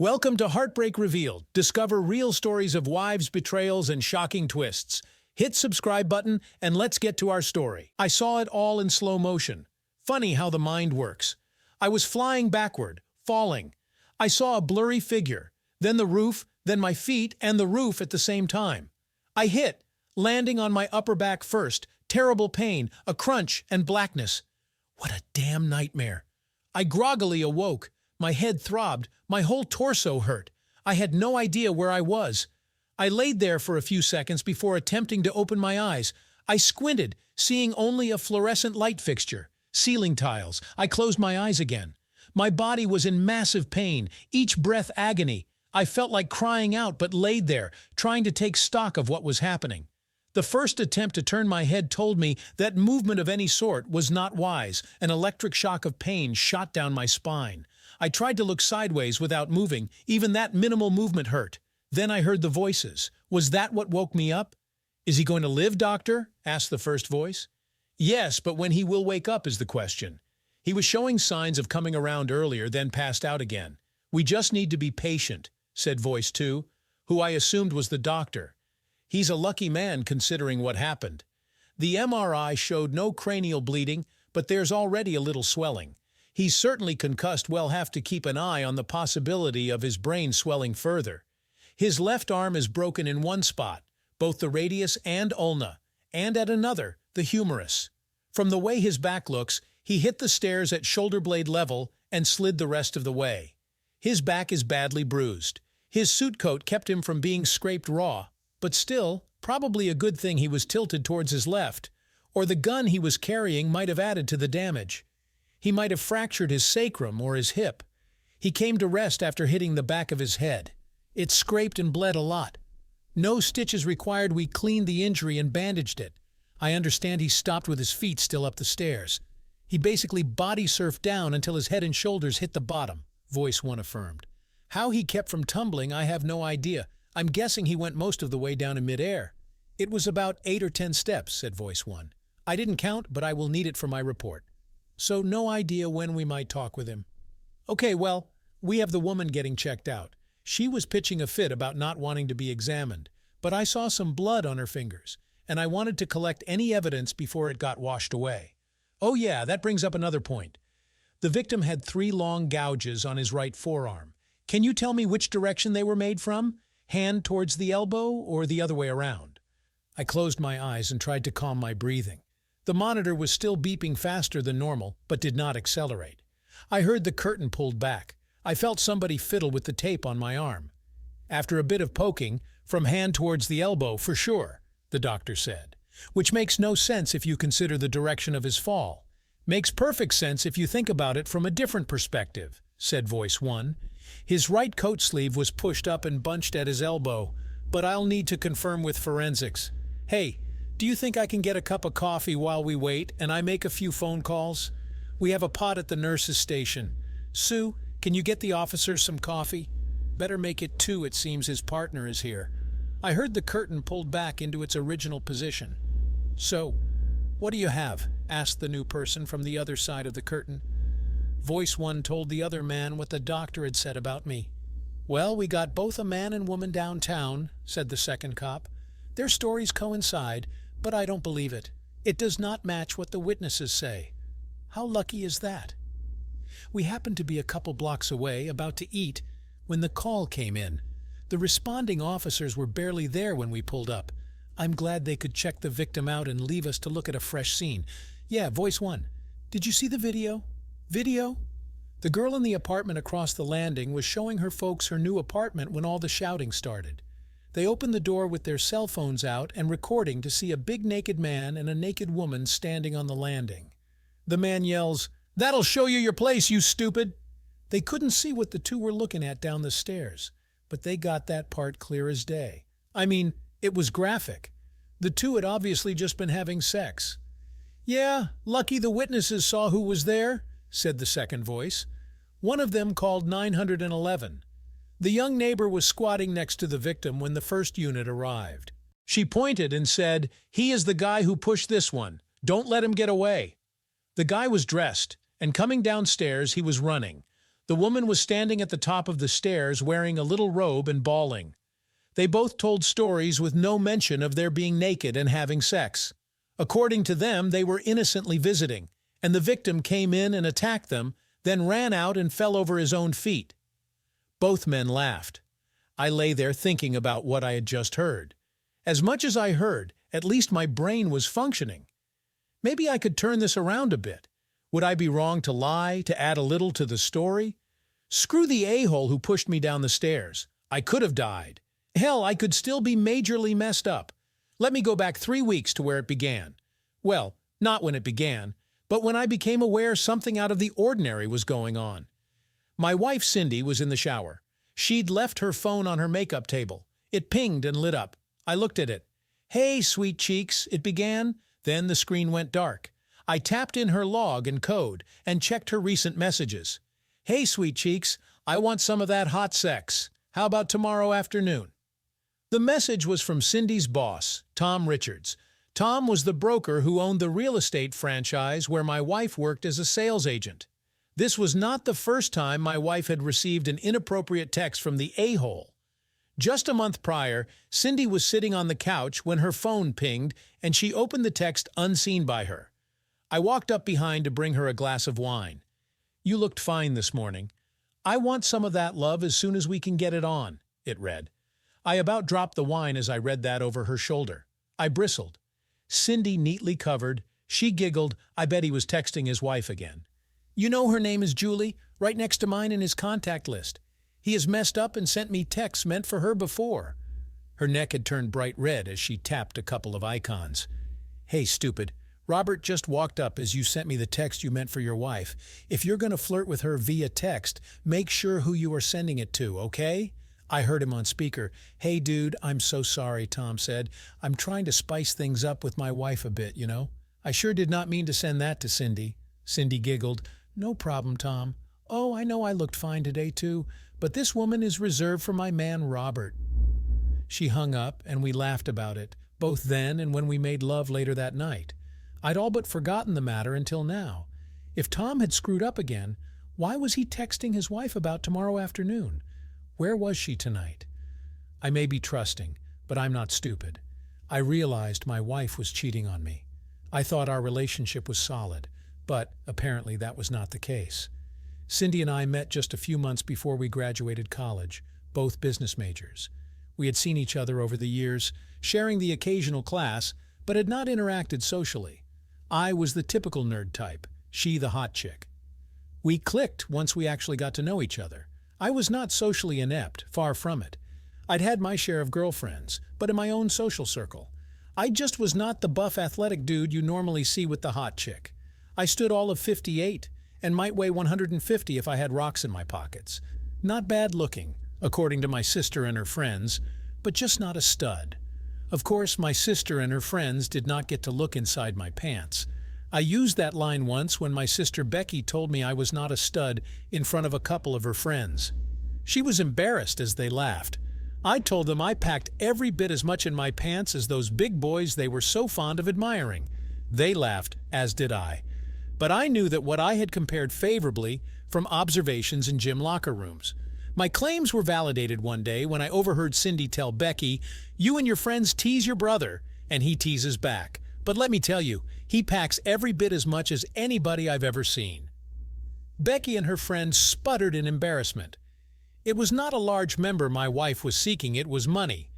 Welcome to Heartbreak Revealed. Discover real stories of wives' betrayals and shocking twists. Hit subscribe button and let's get to our story. I saw it all in slow motion. Funny how the mind works. I was flying backward, falling. I saw a blurry figure, then the roof, then my feet and the roof at the same time. I hit, landing on my upper back first, terrible pain, a crunch and blackness. What a damn nightmare. I groggily awoke. My head throbbed, my whole torso hurt. I had no idea where I was. I laid there for a few seconds before attempting to open my eyes. I squinted, seeing only a fluorescent light fixture, ceiling tiles. I closed my eyes again. My body was in massive pain, each breath agony. I felt like crying out but laid there, trying to take stock of what was happening. The first attempt to turn my head told me that movement of any sort was not wise. An electric shock of pain shot down my spine. I tried to look sideways without moving. Even that minimal movement hurt. Then I heard the voices. Was that what woke me up? "Is he going to live, doctor?" asked the first voice. "Yes, but when he will wake up is the question. He was showing signs of coming around earlier, then passed out again. We just need to be patient," said voice 2, who I assumed was the doctor. "He's a lucky man considering what happened. The MRI showed no cranial bleeding, but there's already a little swelling. He's certainly concussed. We'll have to keep an eye on the possibility of his brain swelling further. His left arm is broken in one spot, both the radius and ulna, and at another, the humerus. From the way his back looks, he hit the stairs at shoulder blade level and slid the rest of the way. His back is badly bruised. His suit coat kept him from being scraped raw, but still, probably a good thing he was tilted towards his left, or the gun he was carrying might have added to the damage. He might have fractured his sacrum or his hip. He came to rest after hitting the back of his head. It scraped and bled a lot. No stitches required. We cleaned the injury and bandaged it. I understand he stopped with his feet still up the stairs. He basically body surfed down until his head and shoulders hit the bottom," voice 1 affirmed. "How he kept from tumbling, I have no idea. I'm guessing he went most of the way down in midair." "It was about 8 or 10 steps, said voice 1. "I didn't count, but I will need it for my report. So no idea when we might talk with him." "Okay, well, we have the woman getting checked out. She was pitching a fit about not wanting to be examined, but I saw some blood on her fingers, and I wanted to collect any evidence before it got washed away. Oh yeah, that brings up another point. The victim had 3 long gouges on his right forearm. Can you tell me which direction they were made from? Hand towards the elbow or the other way around?" I closed my eyes and tried to calm my breathing. The monitor was still beeping faster than normal, but did not accelerate. I heard the curtain pulled back. I felt somebody fiddle with the tape on my arm. "After a bit of poking, from hand towards the elbow, for sure," the doctor said. "Which makes no sense if you consider the direction of his fall. Makes perfect sense if you think about it from a different perspective," said voice 1. "His right coat sleeve was pushed up and bunched at his elbow, but I'll need to confirm with forensics. Hey, do you think I can get a cup of coffee while we wait and I make a few phone calls? We have a pot at the nurse's station. Sue, can you get the officer some coffee? Better make it 2, it seems his partner is here." I heard the curtain pulled back into its original position. "So, what do you have?" asked the new person from the other side of the curtain. Voice 1 told the other man what the doctor had said about me. "Well, we got both a man and woman downtown," said the second cop. "Their stories coincide, but I don't believe it. It does not match what the witnesses say." "How lucky is that?" "We happened to be a couple blocks away, about to eat, when the call came in. The responding officers were barely there when we pulled up. I'm glad they could check the victim out and leave us to look at a fresh scene. Yeah, voice 1. Did you see the video?" "Video?" "The girl in the apartment across the landing was showing her folks her new apartment when all the shouting started. They opened the door with their cell phones out and recording to see a big naked man and a naked woman standing on the landing. The man yells, 'That'll show you your place, you stupid!' They couldn't see what the two were looking at down the stairs, but they got that part clear as day. I mean, it was graphic. The two had obviously just been having sex." "Yeah, lucky the witnesses saw who was there," said the second voice. "One of them called 911. The young neighbor was squatting next to the victim when the first unit arrived. She pointed and said, 'He is the guy who pushed this one. Don't let him get away.' The guy was dressed, and coming downstairs he was running. The woman was standing at the top of the stairs wearing a little robe and bawling. They both told stories with no mention of their being naked and having sex. According to them, they were innocently visiting, and the victim came in and attacked them, then ran out and fell over his own feet. Both men laughed. I lay there thinking about what I had just heard. As much as I heard, at least my brain was functioning. Maybe I could turn this around a bit. Would I be wrong to lie, to add a little to the story? Screw the a-hole who pushed me down the stairs. I could have died. Hell, I could still be majorly messed up. Let me go back 3 weeks to where it began. Well, not when it began, but when I became aware something out of the ordinary was going on. My wife, Cindy, was in the shower. She'd left her phone on her makeup table. It pinged and lit up. I looked at it. "Hey, sweet cheeks," it began. Then the screen went dark. I tapped in her log and code and checked her recent messages. "Hey, sweet cheeks, I want some of that hot sex. How about tomorrow afternoon?" The message was from Cindy's boss, Tom Richards. Tom was the broker who owned the real estate franchise where my wife worked as a sales agent. This was not the first time my wife had received an inappropriate text from the a-hole. Just a month prior, Cindy was sitting on the couch when her phone pinged and she opened the text unseen by her. I walked up behind to bring her a glass of wine. "You looked fine this morning. I want some of that love as soon as we can get it on," it read. I about dropped the wine as I read that over her shoulder. I bristled. Cindy neatly covered. She giggled. I bet he was texting his wife again. "You know her name is Julie, right next to mine in his contact list. He has messed up and sent me texts meant for her before." Her neck had turned bright red as she tapped a couple of icons. "Hey, stupid. Robert just walked up as you sent me the text you meant for your wife. If you're going to flirt with her via text, make sure who you are sending it to, okay?" I heard him on speaker. "Hey, dude, I'm so sorry," Tom said. "I'm trying to spice things up with my wife a bit, you know." "I sure did not mean to send that to Cindy." Cindy giggled. "No problem, Tom. Oh, I know I looked fine today, too, but this woman is reserved for my man, Robert." She hung up, and we laughed about it, both then and when we made love later that night. I'd all but forgotten the matter until now. If Tom had screwed up again, why was he texting his wife about tomorrow afternoon? Where was she tonight? I may be trusting, but I'm not stupid. I realized my wife was cheating on me. I thought our relationship was solid, but apparently that was not the case. Cindy and I met just a few months before we graduated college, both business majors. We had seen each other over the years, sharing the occasional class, but had not interacted socially. I was the typical nerd type, she the hot chick. We clicked once we actually got to know each other. I was not socially inept, far from it. I'd had my share of girlfriends, but in my own social circle. I just was not the buff athletic dude you normally see with the hot chick. I stood all of 58 and might weigh 150 if I had rocks in my pockets. Not bad looking, according to my sister and her friends, but just not a stud. Of course, my sister and her friends did not get to look inside my pants. I used that line once when my sister Becky told me I was not a stud in front of a couple of her friends. She was embarrassed as they laughed. I told them I packed every bit as much in my pants as those big boys they were so fond of admiring. They laughed, as did I. But I knew that what I had compared favorably from observations in gym locker rooms. My claims were validated one day when I overheard Cindy tell Becky, "You and your friends tease your brother, and he teases back. But let me tell you, he packs every bit as much as anybody I've ever seen." Becky and her friends sputtered in embarrassment. It was not a large member my wife was seeking, it was money.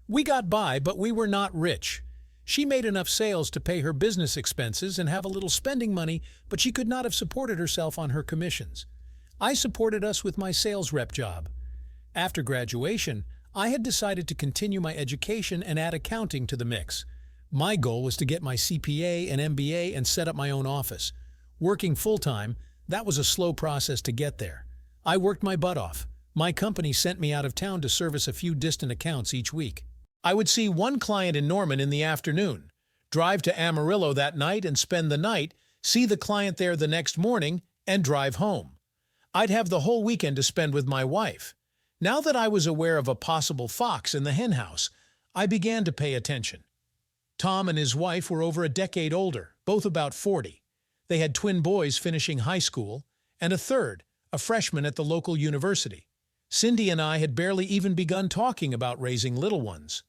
We got by, but we were not rich. She made enough sales to pay her business expenses and have a little spending money, but she could not have supported herself on her commissions. I supported us with my sales rep job. After graduation, I had decided to continue my education and add accounting to the mix. My goal was to get my CPA and MBA and set up my own office. Working full-time, that was a slow process to get there. I worked my butt off. My company sent me out of town to service a few distant accounts each week. I would see one client in Norman in the afternoon, drive to Amarillo that night and spend the night, see the client there the next morning, and drive home. I'd have the whole weekend to spend with my wife. Now that I was aware of a possible fox in the henhouse, I began to pay attention. Tom and his wife were over a decade older, both about 40. They had twin boys finishing high school, and a third, a freshman at the local university. Cindy and I had barely even begun talking about raising little ones.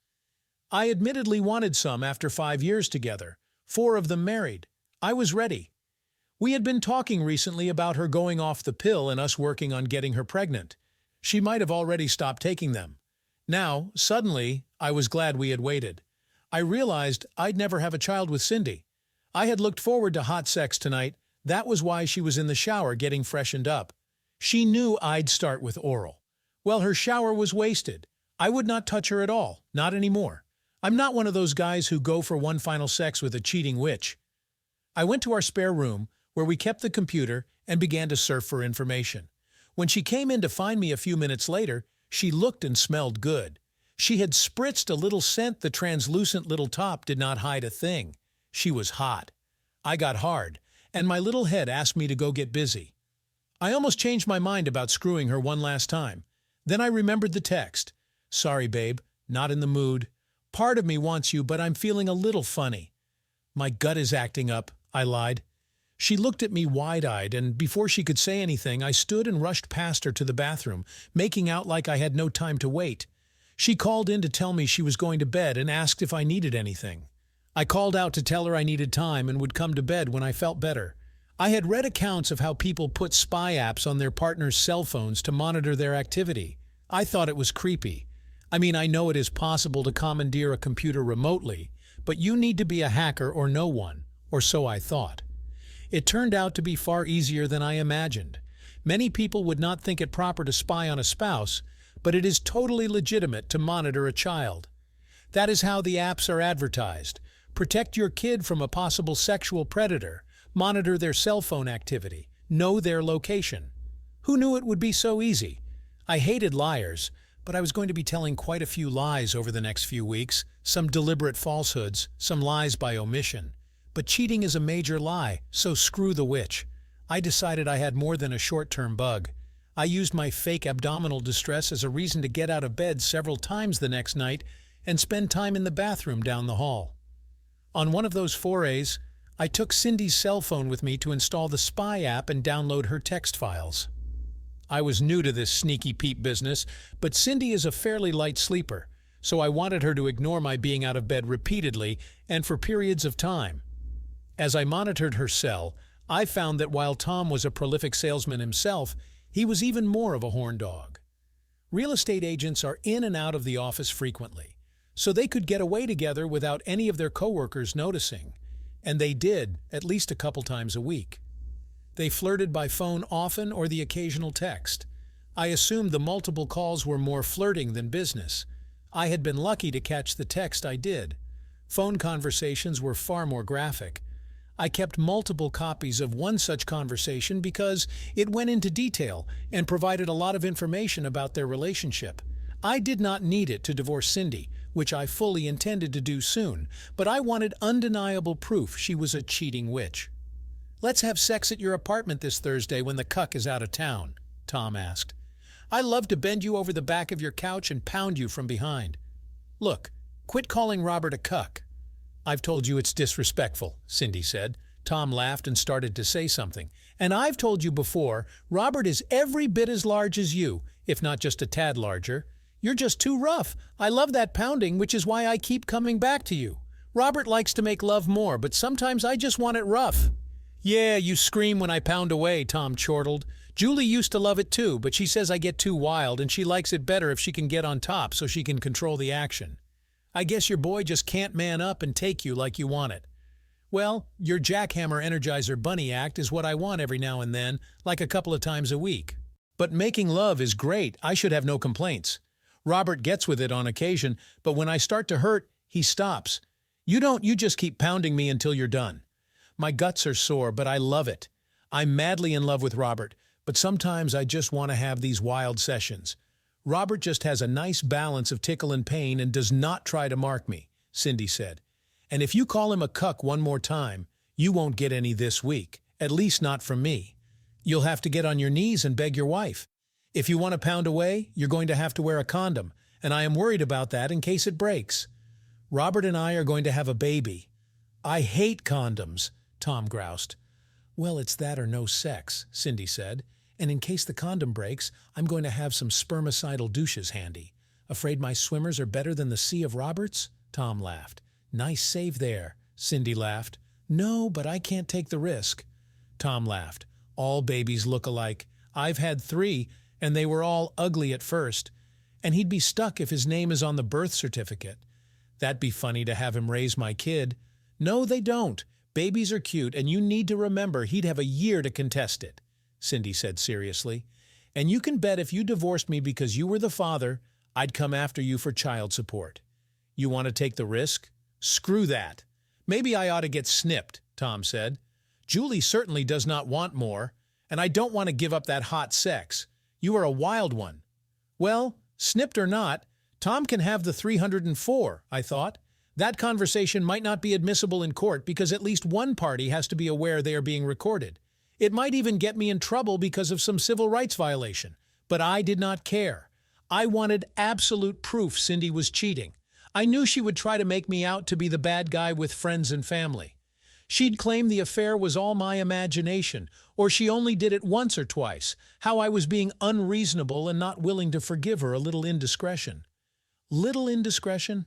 I admittedly wanted some after 5 years together, 4 of them married. I was ready. We had been talking recently about her going off the pill and us working on getting her pregnant. She might have already stopped taking them. Now, suddenly, I was glad we had waited. I realized I'd never have a child with Cindy. I had looked forward to hot sex tonight. That was why she was in the shower getting freshened up. She knew I'd start with oral. Well, her shower was wasted. I would not touch her at all, not anymore. I'm not one of those guys who go for one final sex with a cheating witch. I went to our spare room, where we kept the computer, and began to surf for information. When she came in to find me a few minutes later, she looked and smelled good. She had spritzed a little scent. The translucent little top did not hide a thing. She was hot. I got hard, and my little head asked me to go get busy. I almost changed my mind about screwing her one last time. Then I remembered the text. "Sorry, babe, not in the mood. Part of me wants you, but I'm feeling a little funny." "My gut is acting up," I lied. She looked at me wide-eyed, and before she could say anything, I stood and rushed past her to the bathroom, making out like I had no time to wait. She called in to tell me she was going to bed and asked if I needed anything. I called out to tell her I needed time and would come to bed when I felt better. I had read accounts of how people put spy apps on their partner's cell phones to monitor their activity. I thought it was creepy. I mean, I know it is possible to commandeer a computer remotely, but you need to be a hacker or no one, or so I thought. It turned out to be far easier than I imagined. Many people would not think it proper to spy on a spouse, but it is totally legitimate to monitor a child. That is how the apps are advertised. Protect your kid from a possible sexual predator. Monitor their cell phone activity. Know their location. Who knew it would be so easy? I hated liars, but I was going to be telling quite a few lies over the next few weeks, some deliberate falsehoods, some lies by omission. But cheating is a major lie, so screw the witch. I decided I had more than a short-term bug. I used my fake abdominal distress as a reason to get out of bed several times the next night and spend time in the bathroom down the hall. On one of those forays, I took Cindy's cell phone with me to install the spy app and download her text files. I was new to this sneaky peep business, but Cindy is a fairly light sleeper, so I wanted her to ignore my being out of bed repeatedly and for periods of time. As I monitored her cell, I found that while Tom was a prolific salesman himself, he was even more of a horn dog. Real estate agents are in and out of the office frequently, so they could get away together without any of their coworkers noticing, and they did at least a couple times a week. They flirted by phone often or the occasional text. I assumed the multiple calls were more flirting than business. I had been lucky to catch the text I did. Phone conversations were far more graphic. I kept multiple copies of one such conversation because it went into detail and provided a lot of information about their relationship. I did not need it to divorce Cindy, which I fully intended to do soon, but I wanted undeniable proof she was a cheating witch. "Let's have sex at your apartment this Thursday when the cuck is out of town," Tom asked. "I love to bend you over the back of your couch and pound you from behind." "Look, quit calling Robert a cuck." "I've told you it's disrespectful," Cindy said. Tom laughed and started to say something. "And I've told you before, Robert is every bit as large as you, if not just a tad larger. You're just too rough. I love that pounding, which is why I keep coming back to you. Robert likes to make love more, but sometimes I just want it rough." "Yeah, you scream when I pound away," Tom chortled. "Julie used to love it too, but she says I get too wild and she likes it better if she can get on top so she can control the action. I guess your boy just can't man up and take you like you want it." "Well, your jackhammer Energizer Bunny act is what I want every now and then, like a couple of times a week. But making love is great. I should have no complaints. Robert gets with it on occasion, but when I start to hurt, he stops. You just keep pounding me until you're done. My guts are sore, but I love it. I'm madly in love with Robert, but sometimes I just want to have these wild sessions. Robert just has a nice balance of tickle and pain and does not try to mark me," Cindy said. "And if you call him a cuck one more time, you won't get any this week, at least not from me. You'll have to get on your knees and beg your wife. If you want to pound away, you're going to have to wear a condom, and I am worried about that in case it breaks. Robert and I are going to have a baby." "I hate condoms," Tom groused. "Well, it's that or no sex," Cindy said. And in case the condom breaks, I'm going to have some spermicidal douches handy. Afraid my swimmers are better than the Sea of Roberts? Tom laughed. Nice save there. Cindy laughed. No, but I can't take the risk. Tom laughed. All babies look alike. I've had 3, and they were all ugly at first. And he'd be stuck if his name is on the birth certificate. That'd be funny to have him raise my kid. No, they don't. Babies are cute, and you need to remember he'd have a year to contest it, Cindy said seriously. And you can bet if you divorced me because you were the father, I'd come after you for child support. You want to take the risk? Screw that. Maybe I ought to get snipped, Tom said. Julie certainly does not want more, and I don't want to give up that hot sex. You are a wild one. Well, snipped or not, Tom can have the 304, I thought. That conversation might not be admissible in court because at least one party has to be aware they are being recorded. It might even get me in trouble because of some civil rights violation. But I did not care. I wanted absolute proof Cindy was cheating. I knew she would try to make me out to be the bad guy with friends and family. She'd claim the affair was all my imagination, or she only did it once or twice, how I was being unreasonable and not willing to forgive her a little indiscretion. Little indiscretion?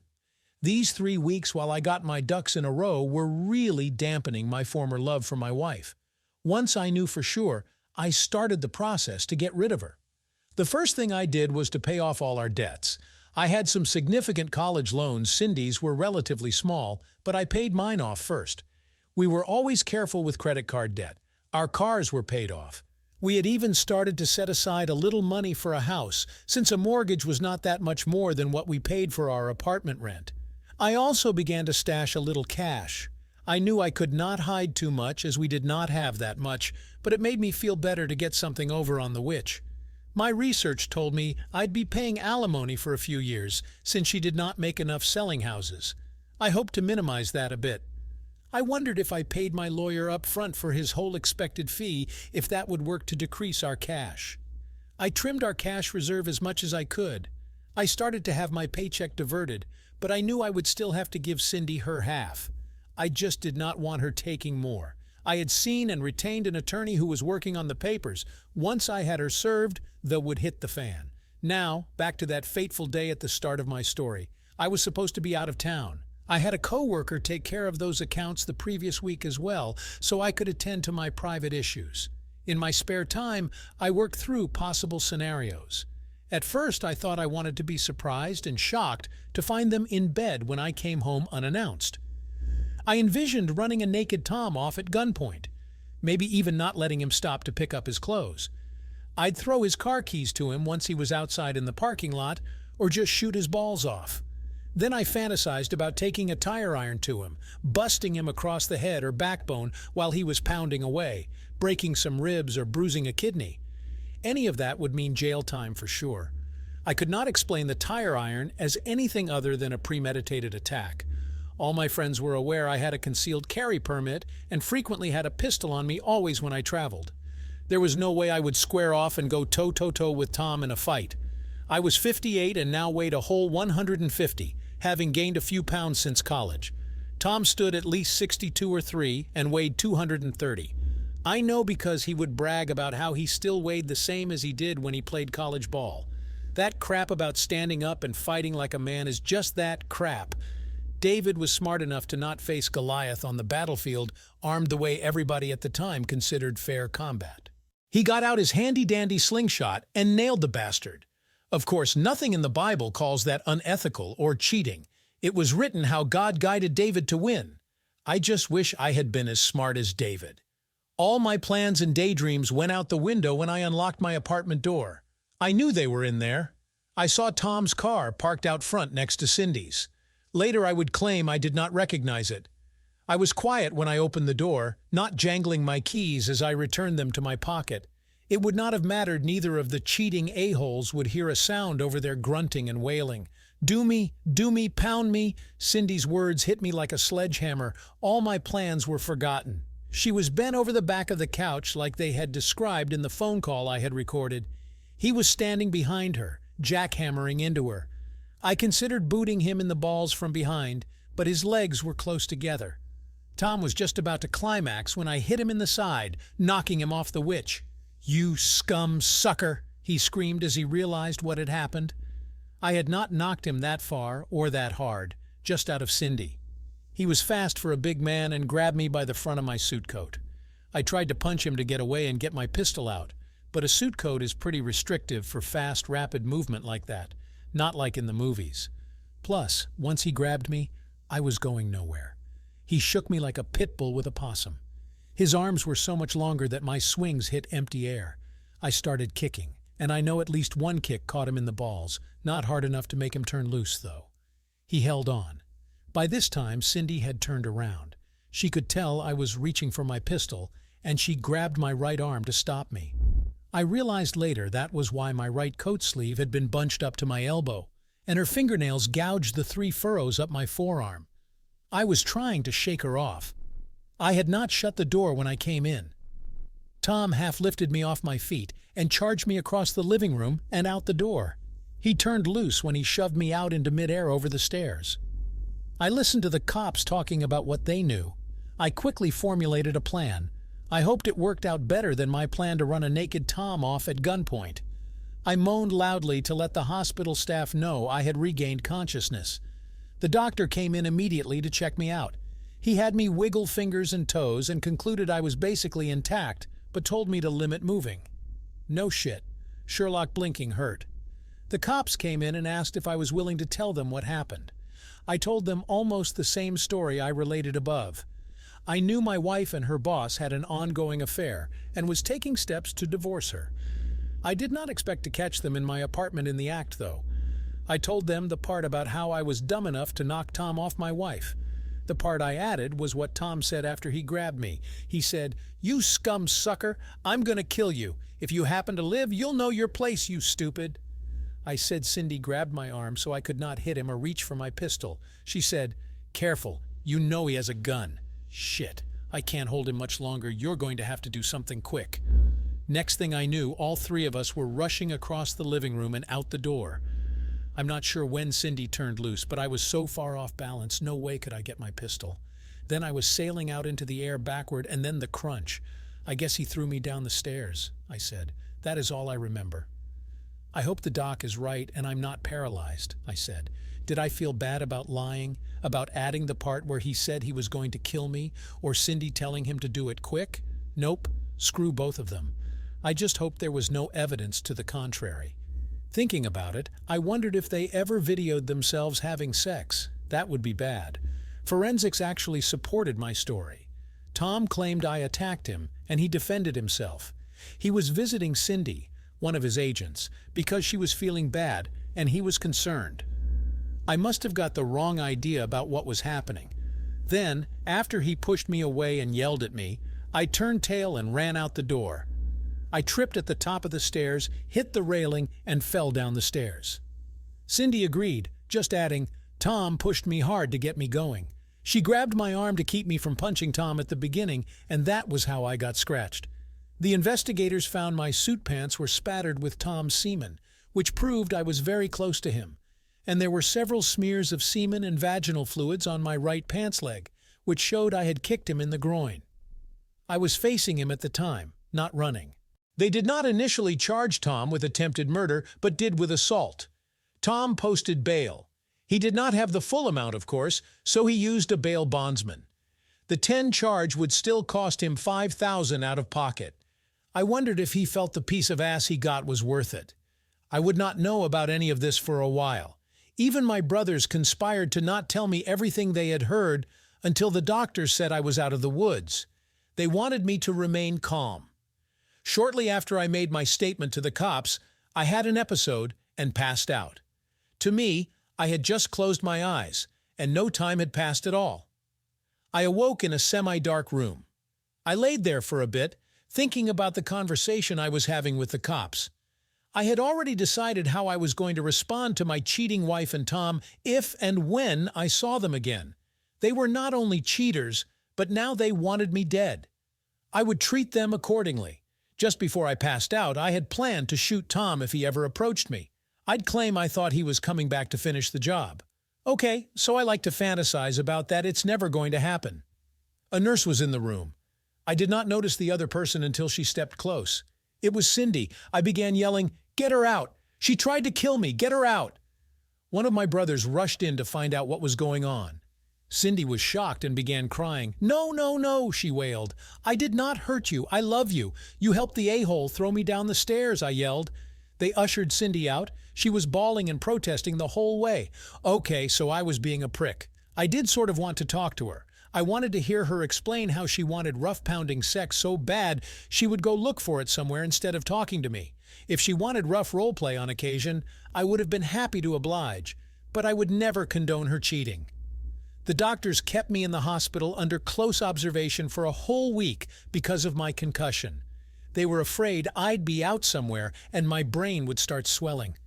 These 3 weeks while I got my ducks in a row were really dampening my former love for my wife. Once I knew for sure, I started the process to get rid of her. The first thing I did was to pay off all our debts. I had some significant college loans. Cindy's were relatively small, but I paid mine off first. We were always careful with credit card debt. Our cars were paid off. We had even started to set aside a little money for a house, since a mortgage was not that much more than what we paid for our apartment rent. I also began to stash a little cash. I knew I could not hide too much as we did not have that much, but it made me feel better to get something over on the witch. My research told me I'd be paying alimony for a few years, since she did not make enough selling houses. I hoped to minimize that a bit. I wondered if I paid my lawyer up front for his whole expected fee, if that would work to decrease our cash. I trimmed our cash reserve as much as I could. I started to have my paycheck diverted, but I knew I would still have to give Cindy her half. I just did not want her taking more. I had seen and retained an attorney who was working on the papers. Once I had her served, the would hit the fan. Now, back to that fateful day at the start of my story. I was supposed to be out of town. I had a coworker take care of those accounts the previous week as well, so I could attend to my private issues. In my spare time, I worked through possible scenarios. At first, I thought I wanted to be surprised and shocked to find them in bed when I came home unannounced. I envisioned running a naked Tom off at gunpoint, maybe even not letting him stop to pick up his clothes. I'd throw his car keys to him once he was outside in the parking lot, or just shoot his balls off. Then I fantasized about taking a tire iron to him, busting him across the head or backbone while he was pounding away, breaking some ribs or bruising a kidney. Any of that would mean jail time for sure. I could not explain the tire iron as anything other than a premeditated attack. All my friends were aware I had a concealed carry permit and frequently had a pistol on me always when I traveled. There was no way I would square off and go toe-to-toe with Tom in a fight. I was 58 and now weighed a whole 150, having gained a few pounds since college. Tom stood at least 62 or 3 and weighed 230. I know because he would brag about how he still weighed the same as he did when he played college ball. That crap about standing up and fighting like a man is just that crap. David was smart enough to not face Goliath on the battlefield, armed the way everybody at the time considered fair combat. He got out his handy-dandy slingshot and nailed the bastard. Of course, nothing in the Bible calls that unethical or cheating. It was written how God guided David to win. I just wish I had been as smart as David. All my plans and daydreams went out the window when I unlocked my apartment door. I knew they were in there. I saw Tom's car parked out front next to Cindy's. Later I would claim I did not recognize it. I was quiet when I opened the door, not jangling my keys as I returned them to my pocket. It would not have mattered. Neither of the cheating a-holes would hear a sound over their grunting and wailing. Do me, pound me. Cindy's words hit me like a sledgehammer. All my plans were forgotten. She was bent over the back of the couch like they had described in the phone call I had recorded. He was standing behind her, jackhammering into her. I considered booting him in the balls from behind, but his legs were close together. Tom was just about to climax when I hit him in the side, knocking him off the witch. "You scum sucker!" he screamed as he realized what had happened. I had not knocked him that far or that hard, just out of Cindy. He was fast for a big man and grabbed me by the front of my suit coat. I tried to punch him to get away and get my pistol out, but a suit coat is pretty restrictive for fast, rapid movement like that, not like in the movies. Plus, once he grabbed me, I was going nowhere. He shook me like a pit bull with a possum. His arms were so much longer that my swings hit empty air. I started kicking, and I know at least one kick caught him in the balls, not hard enough to make him turn loose, though. He held on. By this time, Cindy had turned around. She could tell I was reaching for my pistol, and she grabbed my right arm to stop me. I realized later that was why my right coat sleeve had been bunched up to my elbow, and her fingernails gouged the 3 furrows up my forearm. I was trying to shake her off. I had not shut the door when I came in. Tom half lifted me off my feet and charged me across the living room and out the door. He turned loose when he shoved me out into midair over the stairs. I listened to the cops talking about what they knew. I quickly formulated a plan. I hoped it worked out better than my plan to run a naked Tom off at gunpoint. I moaned loudly to let the hospital staff know I had regained consciousness. The doctor came in immediately to check me out. He had me wiggle fingers and toes and concluded I was basically intact, but told me to limit moving. No shit. Sherlock blinking hurt. The cops came in and asked if I was willing to tell them what happened. I told them almost the same story I related above. I knew my wife and her boss had an ongoing affair and was taking steps to divorce her. I did not expect to catch them in my apartment in the act, though. I told them the part about how I was dumb enough to knock Tom off my wife. The part I added was what Tom said after he grabbed me. He said, "You scum sucker, I'm gonna kill you. If you happen to live, you'll know your place, you stupid." I said Cindy grabbed my arm so I could not hit him or reach for my pistol. She said, "Careful, you know he has a gun." Shit, I can't hold him much longer. You're going to have to do something quick. Next thing I knew, all 3 of us were rushing across the living room and out the door. I'm not sure when Cindy turned loose, but I was so far off balance, no way could I get my pistol. Then I was sailing out into the air backward, and then the crunch. "I guess he threw me down the stairs," I said. "That is all I remember." "I hope the doc is right and I'm not paralyzed," I said. Did I feel bad about lying, about adding the part where he said he was going to kill me, or Cindy telling him to do it quick? Nope, screw both of them. I just hoped there was no evidence to the contrary. Thinking about it, I wondered if they ever videoed themselves having sex. That would be bad. Forensics actually supported my story. Tom claimed I attacked him, and he defended himself. He was visiting Cindy, one of his agents, because she was feeling bad, and he was concerned. I must have got the wrong idea about what was happening. Then, after he pushed me away and yelled at me, I turned tail and ran out the door. I tripped at the top of the stairs, hit the railing, and fell down the stairs. Cindy agreed, just adding, "Tom pushed me hard to get me going." She grabbed my arm to keep me from punching Tom at the beginning, and that was how I got scratched. The investigators found my suit pants were spattered with Tom's semen, which proved I was very close to him. And there were several smears of semen and vaginal fluids on my right pants leg, which showed I had kicked him in the groin. I was facing him at the time, not running. They did not initially charge Tom with attempted murder, but did with assault. Tom posted bail. He did not have the full amount, of course, so he used a bail bondsman. The 10 charge would still cost him $5,000 out of pocket. I wondered if he felt the piece of ass he got was worth it. I would not know about any of this for a while. Even my brothers conspired to not tell me everything they had heard until the doctors said I was out of the woods. They wanted me to remain calm. Shortly after I made my statement to the cops, I had an episode and passed out. To me, I had just closed my eyes, and no time had passed at all. I awoke in a semi-dark room. I laid there for a bit, thinking about the conversation I was having with the cops. I had already decided how I was going to respond to my cheating wife and Tom if and when I saw them again. They were not only cheaters, but now they wanted me dead. I would treat them accordingly. Just before I passed out, I had planned to shoot Tom if he ever approached me. I'd claim I thought he was coming back to finish the job. Okay, so I like to fantasize about that. It's never going to happen. A nurse was in the room. I did not notice the other person until she stepped close. It was Cindy. I began yelling, "Get her out! She tried to kill me! Get her out!" One of my brothers rushed in to find out what was going on. Cindy was shocked and began crying. "No, no, no," she wailed. "I did not hurt you. I love you. You helped the a-hole throw me down the stairs," I yelled. They ushered Cindy out. She was bawling and protesting the whole way. Okay, so I was being a prick. I did sort of want to talk to her. I wanted to hear her explain how she wanted rough-pounding sex so bad she would go look for it somewhere instead of talking to me. If she wanted rough role play on occasion, I would have been happy to oblige, but I would never condone her cheating. The doctors kept me in the hospital under close observation for a whole week because of my concussion. They were afraid I'd be out somewhere and my brain would start swelling.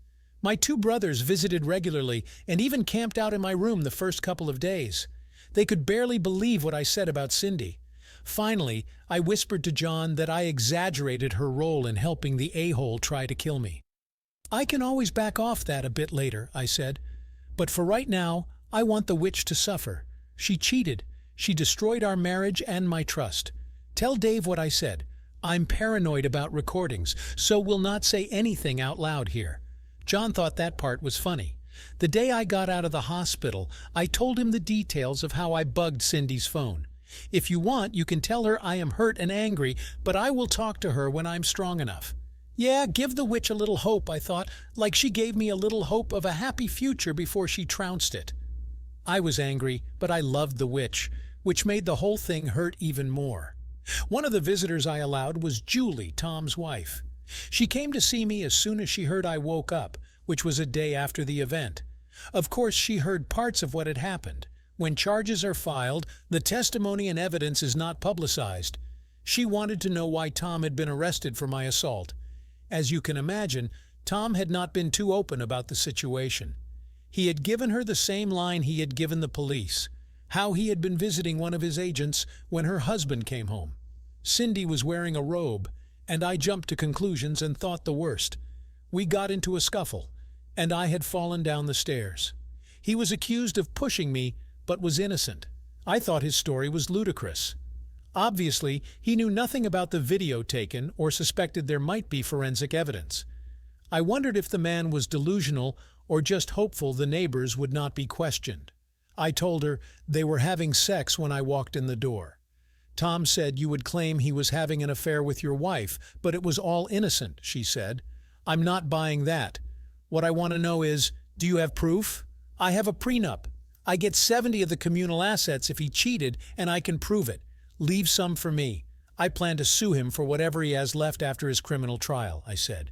My two brothers visited regularly and even camped out in my room the first couple of days. They could barely believe what I said about Cindy. Finally, I whispered to John that I exaggerated her role in helping the a-hole try to kill me. "I can always back off that a bit later," I said. "But for right now, I want the witch to suffer. She cheated. She destroyed our marriage and my trust. Tell Dave what I said. I'm paranoid about recordings, so will not say anything out loud here." John thought that part was funny. The day I got out of the hospital, I told him the details of how I bugged Cindy's phone. "If you want, you can tell her I am hurt and angry, but I will talk to her when I'm strong enough." Yeah, give the witch a little hope, I thought, like she gave me a little hope of a happy future before she trounced it. I was angry, but I loved the witch, which made the whole thing hurt even more. One of the visitors I allowed was Julie, Tom's wife. She came to see me as soon as she heard I woke up, which was a day after the event. Of course, she heard parts of what had happened. When charges are filed, the testimony and evidence is not publicized. She wanted to know why Tom had been arrested for my assault. As you can imagine, Tom had not been too open about the situation. He had given her the same line he had given the police, how he had been visiting one of his agents when her husband came home. Cindy was wearing a robe, and I jumped to conclusions and thought the worst. We got into a scuffle, and I had fallen down the stairs. He was accused of pushing me, but was innocent. I thought his story was ludicrous. Obviously, he knew nothing about the video taken or suspected there might be forensic evidence. I wondered if the man was delusional or just hopeful the neighbors would not be questioned. I told her they were having sex when I walked in the door. Tom said you would claim he was having an affair with your wife, but it was all innocent, she said. I'm not buying that. What I want to know is, do you have proof? I have a prenup. I get 70 of the communal assets if he cheated, and I can prove it. Leave some for me. I plan to sue him for whatever he has left after his criminal trial, I said.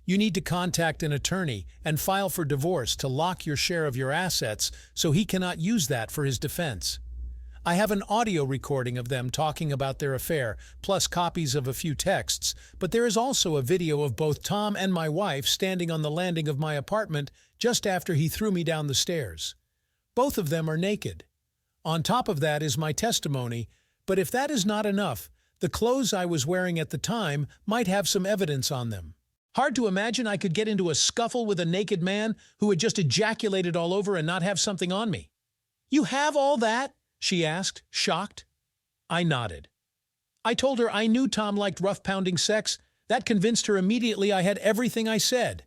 You need to contact an attorney and file for divorce to lock your share of your assets so he cannot use that for his defense. I have an audio recording of them talking about their affair, plus copies of a few texts, but there is also a video of both Tom and my wife standing on the landing of my apartment just after he threw me down the stairs. Both of them are naked. On top of that is my testimony, but if that is not enough, the clothes I was wearing at the time might have some evidence on them. Hard to imagine I could get into a scuffle with a naked man who had just ejaculated all over and not have something on me. "You have all that?" she asked, shocked. I nodded. I told her I knew Tom liked rough-pounding sex. That convinced her immediately I had everything I said.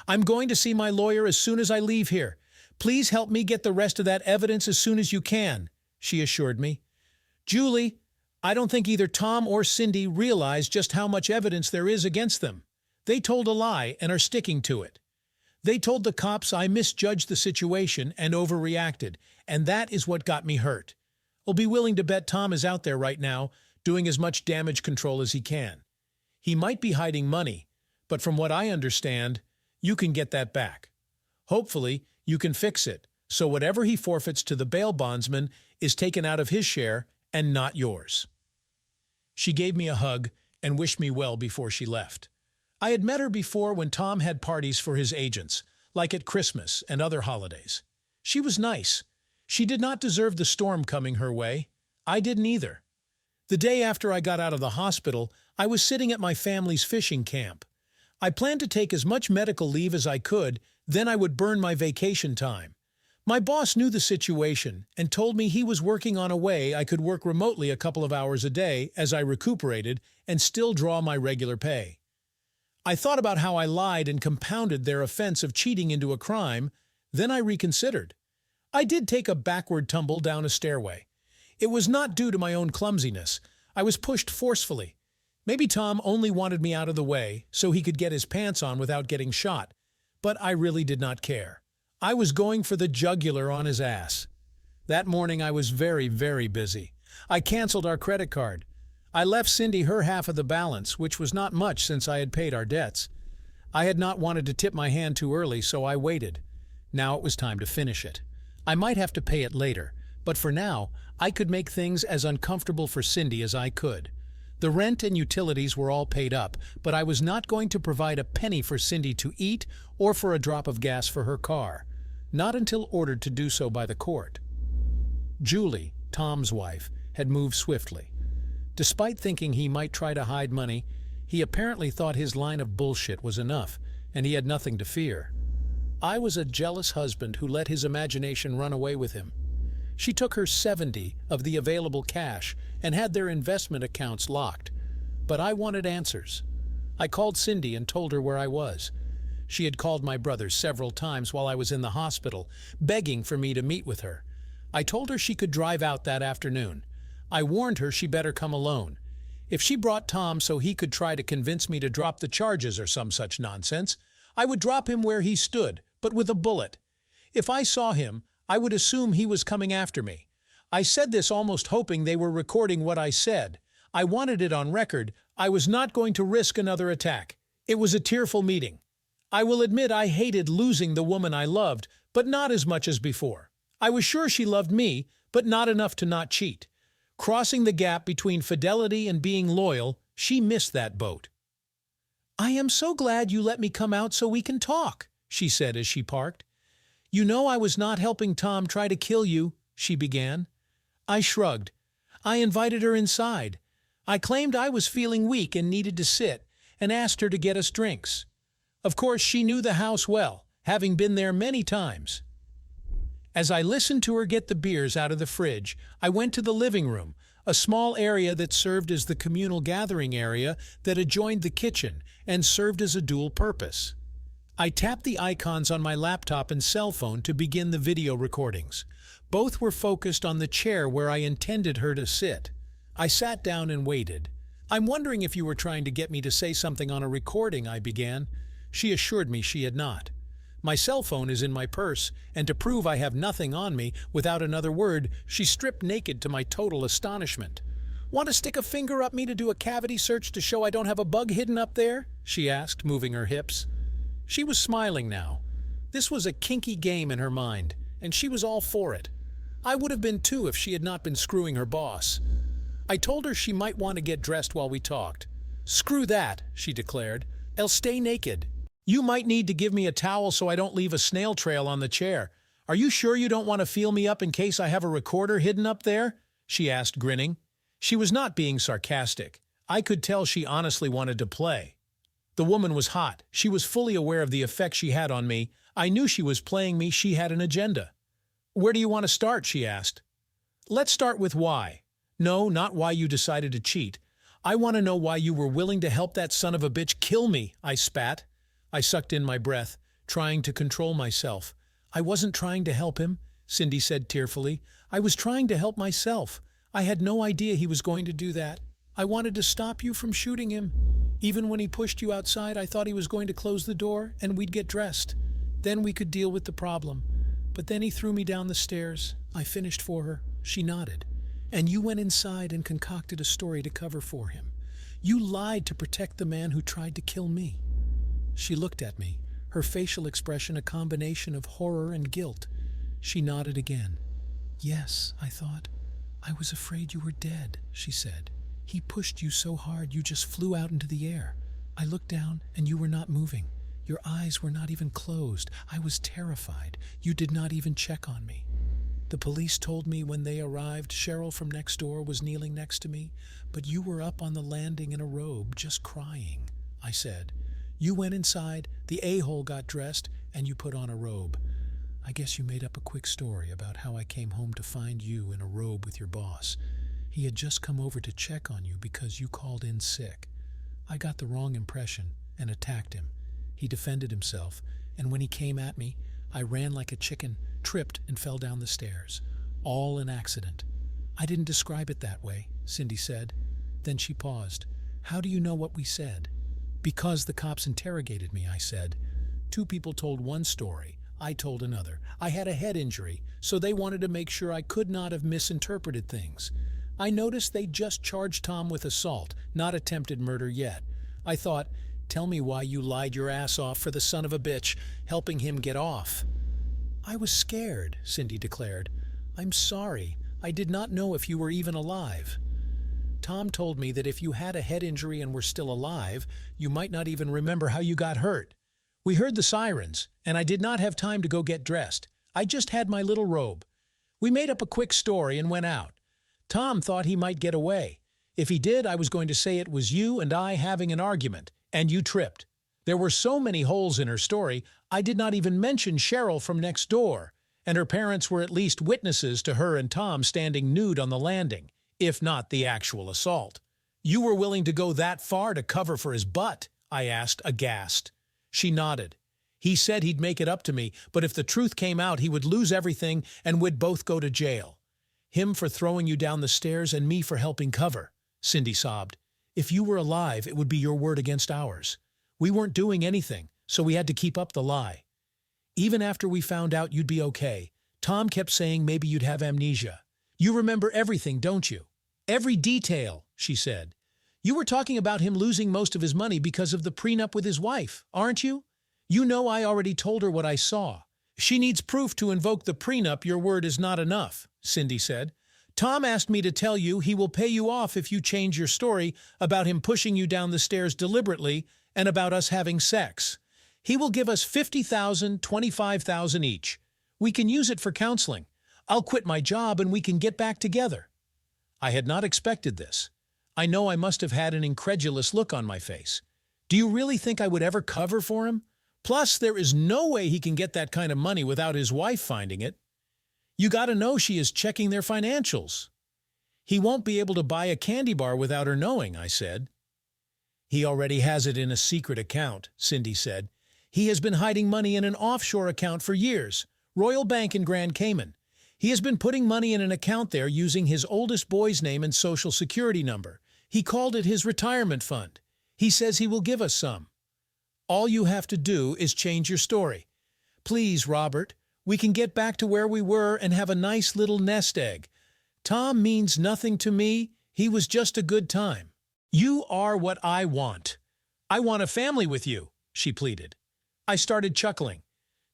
"I'm going to see my lawyer as soon as I leave here. Please help me get the rest of that evidence as soon as you can," she assured me. "Julie, I don't think either Tom or Cindy realize just how much evidence there is against them. They told a lie and are sticking to it. They told the cops I misjudged the situation and overreacted, and that is what got me hurt. I'll be willing to bet Tom is out there right now, doing as much damage control as he can. He might be hiding money, but from what I understand, you can get that back. Hopefully, you can fix it, so whatever he forfeits to the bail bondsman is taken out of his share and not yours." She gave me a hug and wished me well before she left. I had met her before when Tom had parties for his agents, like at Christmas and other holidays. She was nice. She did not deserve the storm coming her way. I didn't either. The day after I got out of the hospital, I was sitting at my family's fishing camp. I planned to take as much medical leave as I could, then I would burn my vacation time. My boss knew the situation and told me he was working on a way I could work remotely a couple of hours a day as I recuperated and still draw my regular pay. I thought about how I lied and compounded their offense of cheating into a crime, then I reconsidered. I did take a backward tumble down a stairway. It was not due to my own clumsiness. I was pushed forcefully. Maybe Tom only wanted me out of the way so he could get his pants on without getting shot, but I really did not care. I was going for the jugular on his ass. That morning I was very, very busy. I canceled our credit card. I left Cindy her half of the balance, which was not much since I had paid our debts. I had not wanted to tip my hand too early, so I waited. Now it was time to finish it. I might have to pay it later, but for now, I could make things as uncomfortable for Cindy as I could. The rent and utilities were all paid up, but I was not going to provide a penny for Cindy to eat or for a drop of gas for her car, not until ordered to do so by the court. Julie, Tom's wife, had moved swiftly. Despite thinking he might try to hide money, he apparently thought his line of bullshit was enough, and he had nothing to fear. I was a jealous husband who let his imagination run away with him. She took her 70 of the available cash and had their investment accounts locked. But I wanted answers. I called Cindy and told her where I was. She had called my brother several times while I was in the hospital, begging for me to meet with her. I told her she could drive out that afternoon. I warned her she better come alone. If she brought Tom so he could try to convince me to drop the charges or some such nonsense, I would drop him where he stood, but with a bullet. If I saw him, I would assume he was coming after me. I said this almost hoping they were recording what I said. I wanted it on record. I was not going to risk another attack. It was a tearful meeting. I will admit I hated losing the woman I loved, but not as much as before. I was sure she loved me, but not enough to not cheat. Crossing the gap between fidelity and being loyal, she missed that boat. "I am so glad you let me come out so we can talk," she said as she parked. "You know I was not helping Tom try to kill you," she began. I shrugged. I invited her inside. I claimed I was feeling weak and needed to sit, and asked her to get us drinks. Of course, she knew the house well, having been there many times. As I listened to her get the beers out of the fridge, I went to the living room, a small area that served as the communal gathering area that adjoined the kitchen and served as a dual purpose. I tapped the icons on my laptop and cell phone to begin the video recordings. Both were focused on the chair where I intended her to sit. I sat down and waited. "I'm wondering if you were trying to get me to say something on a recording," I began. She assured me she had not. "My cell phone is in my purse, and to prove I have nothing on me, without another word, she stripped naked to my total astonishment. "Want to stick a finger up me to do a cavity search to show I don't have a bug hidden up there?" she asked, moving her hips. She was smiling now. This was a kinky game in her mind, and she was all for it. I would have been too if she had not been screwing her boss. I told her she might want to get dressed while we talked. "Screw that," she declared. "I'll stay naked. You might need to give me a towel so I don't leave a snail trail on the chair. Are you sure you don't want to feel me up in case I have a recorder hidden up there?" she asked, grinning. She was not being sarcastic. I could tell she honestly wanted to play. The woman was hot. She was fully aware of the effect she had on me. I knew she was playing me. She had an agenda. "Where do you want to start?" she asked. "Let's start with why. No, not why you decided to cheat. I want to know why you were willing to help that son of a bitch kill me," I spat. I sucked in my breath, trying to control myself. "I wasn't trying to help him," Cindy said tearfully. "I was trying to help myself. I had no idea he was going to do that. I wanted to stop you from shooting him. Even when he pushed you outside, I thought he was going to close the door and we'd get dressed. Then we could deal with the problem. But then he threw me down the stairs. I finished for her." She nodded. "And you went inside and concocted a story to cover for him. You lied to protect the man who tried to kill me." She looked at me, her facial expression a combination of horror and guilt. She nodded again. "Yes," I thought. "I was afraid you were dead," she said. "He pushed you so hard you just flew out into the air. I looked down and you were not moving. Your eyes were not even closed. I was terrified. You did not even check on me. The police told me when they arrived Cheryl from next door was kneeling next to me, but you were up on the landing in a robe, just crying," I said. "You went inside, the a-hole got dressed, and you put on a robe. I guess you made up a quick story about how I came home to find you in a robe with your boss. He had just come over to check on you because you called in sick. I got the wrong impression, and attacked him. He defended himself, and when he came at me, I ran like a chicken, tripped, and fell down the stairs. All an accident. I didn't describe it that way, Cindy said. Then she paused. How do you know what we said? Because the cops interrogated me, I said. Two people told one story. I told another. I had a head injury, so they wanted to make sure I could not have misinterpreted things. I noticed they just charged Tom with assault, not attempted murder yet. I thought, tell me why you lied your ass off for the son of a bitch, helping him get off. I was scared, Cindy declared. I'm sorry. I did not know if you were even alive. Tom told me that if you had a head injury and were still alive, you might not even remember how you got hurt. We heard the sirens, and I did not have time to go get dressed. I just had my little robe. We made up a quick story and went out. Tom thought he might get away. If he did, I was going to say it was you and I having an argument, and you tripped. There were so many holes in her story, I did not even mention Cheryl from next door, and her parents were at least witnesses to her and Tom standing nude on the landing, if not the actual assault. You were willing to go that far to cover for his butt? I asked, aghast. She nodded. He said he'd make it up to me, but if the truth came out, he would lose everything and we'd both go to jail. Him for throwing you down the stairs and me for helping cover, Cindy sobbed. If you were alive, it would be your word against ours. We weren't doing anything, so we had to keep up the lie. Even after we found out you'd be okay, Tom kept saying maybe you'd have amnesia. You remember everything, don't you? Every detail, she said. You were talking about him losing most of his money because of the prenup with his wife, aren't you? You know I already told her what I saw. She needs proof to invoke the prenup. Your word is not enough, Cindy said. Tom asked me to tell you he will pay you off if you change your story about him pushing you down the stairs deliberately and about us having sex. He will give us $50,000, $25,000 each. We can use it for counseling. I'll quit my job and we can get back together. I had not expected this. I know I must have had an incredulous look on my face. Do you really think I would ever cover for him? Plus, there is no way he can get that kind of money without his wife finding it. You gotta know she is checking their financials. He won't be able to buy a candy bar without her knowing, I said. He already has it in a secret account, Cindy said. He has been hiding money in an offshore account for years, Royal Bank in Grand Cayman. He has been putting money in an account there using his oldest boy's name and social security number. He called it his retirement fund. He says he will give us some. All you have to do is change your story. Please, Robert, we can get back to where we were and have a nice little nest egg. Tom means nothing to me. He was just a good time. You are what I want. I want a family with you, she pleaded. I started chuckling.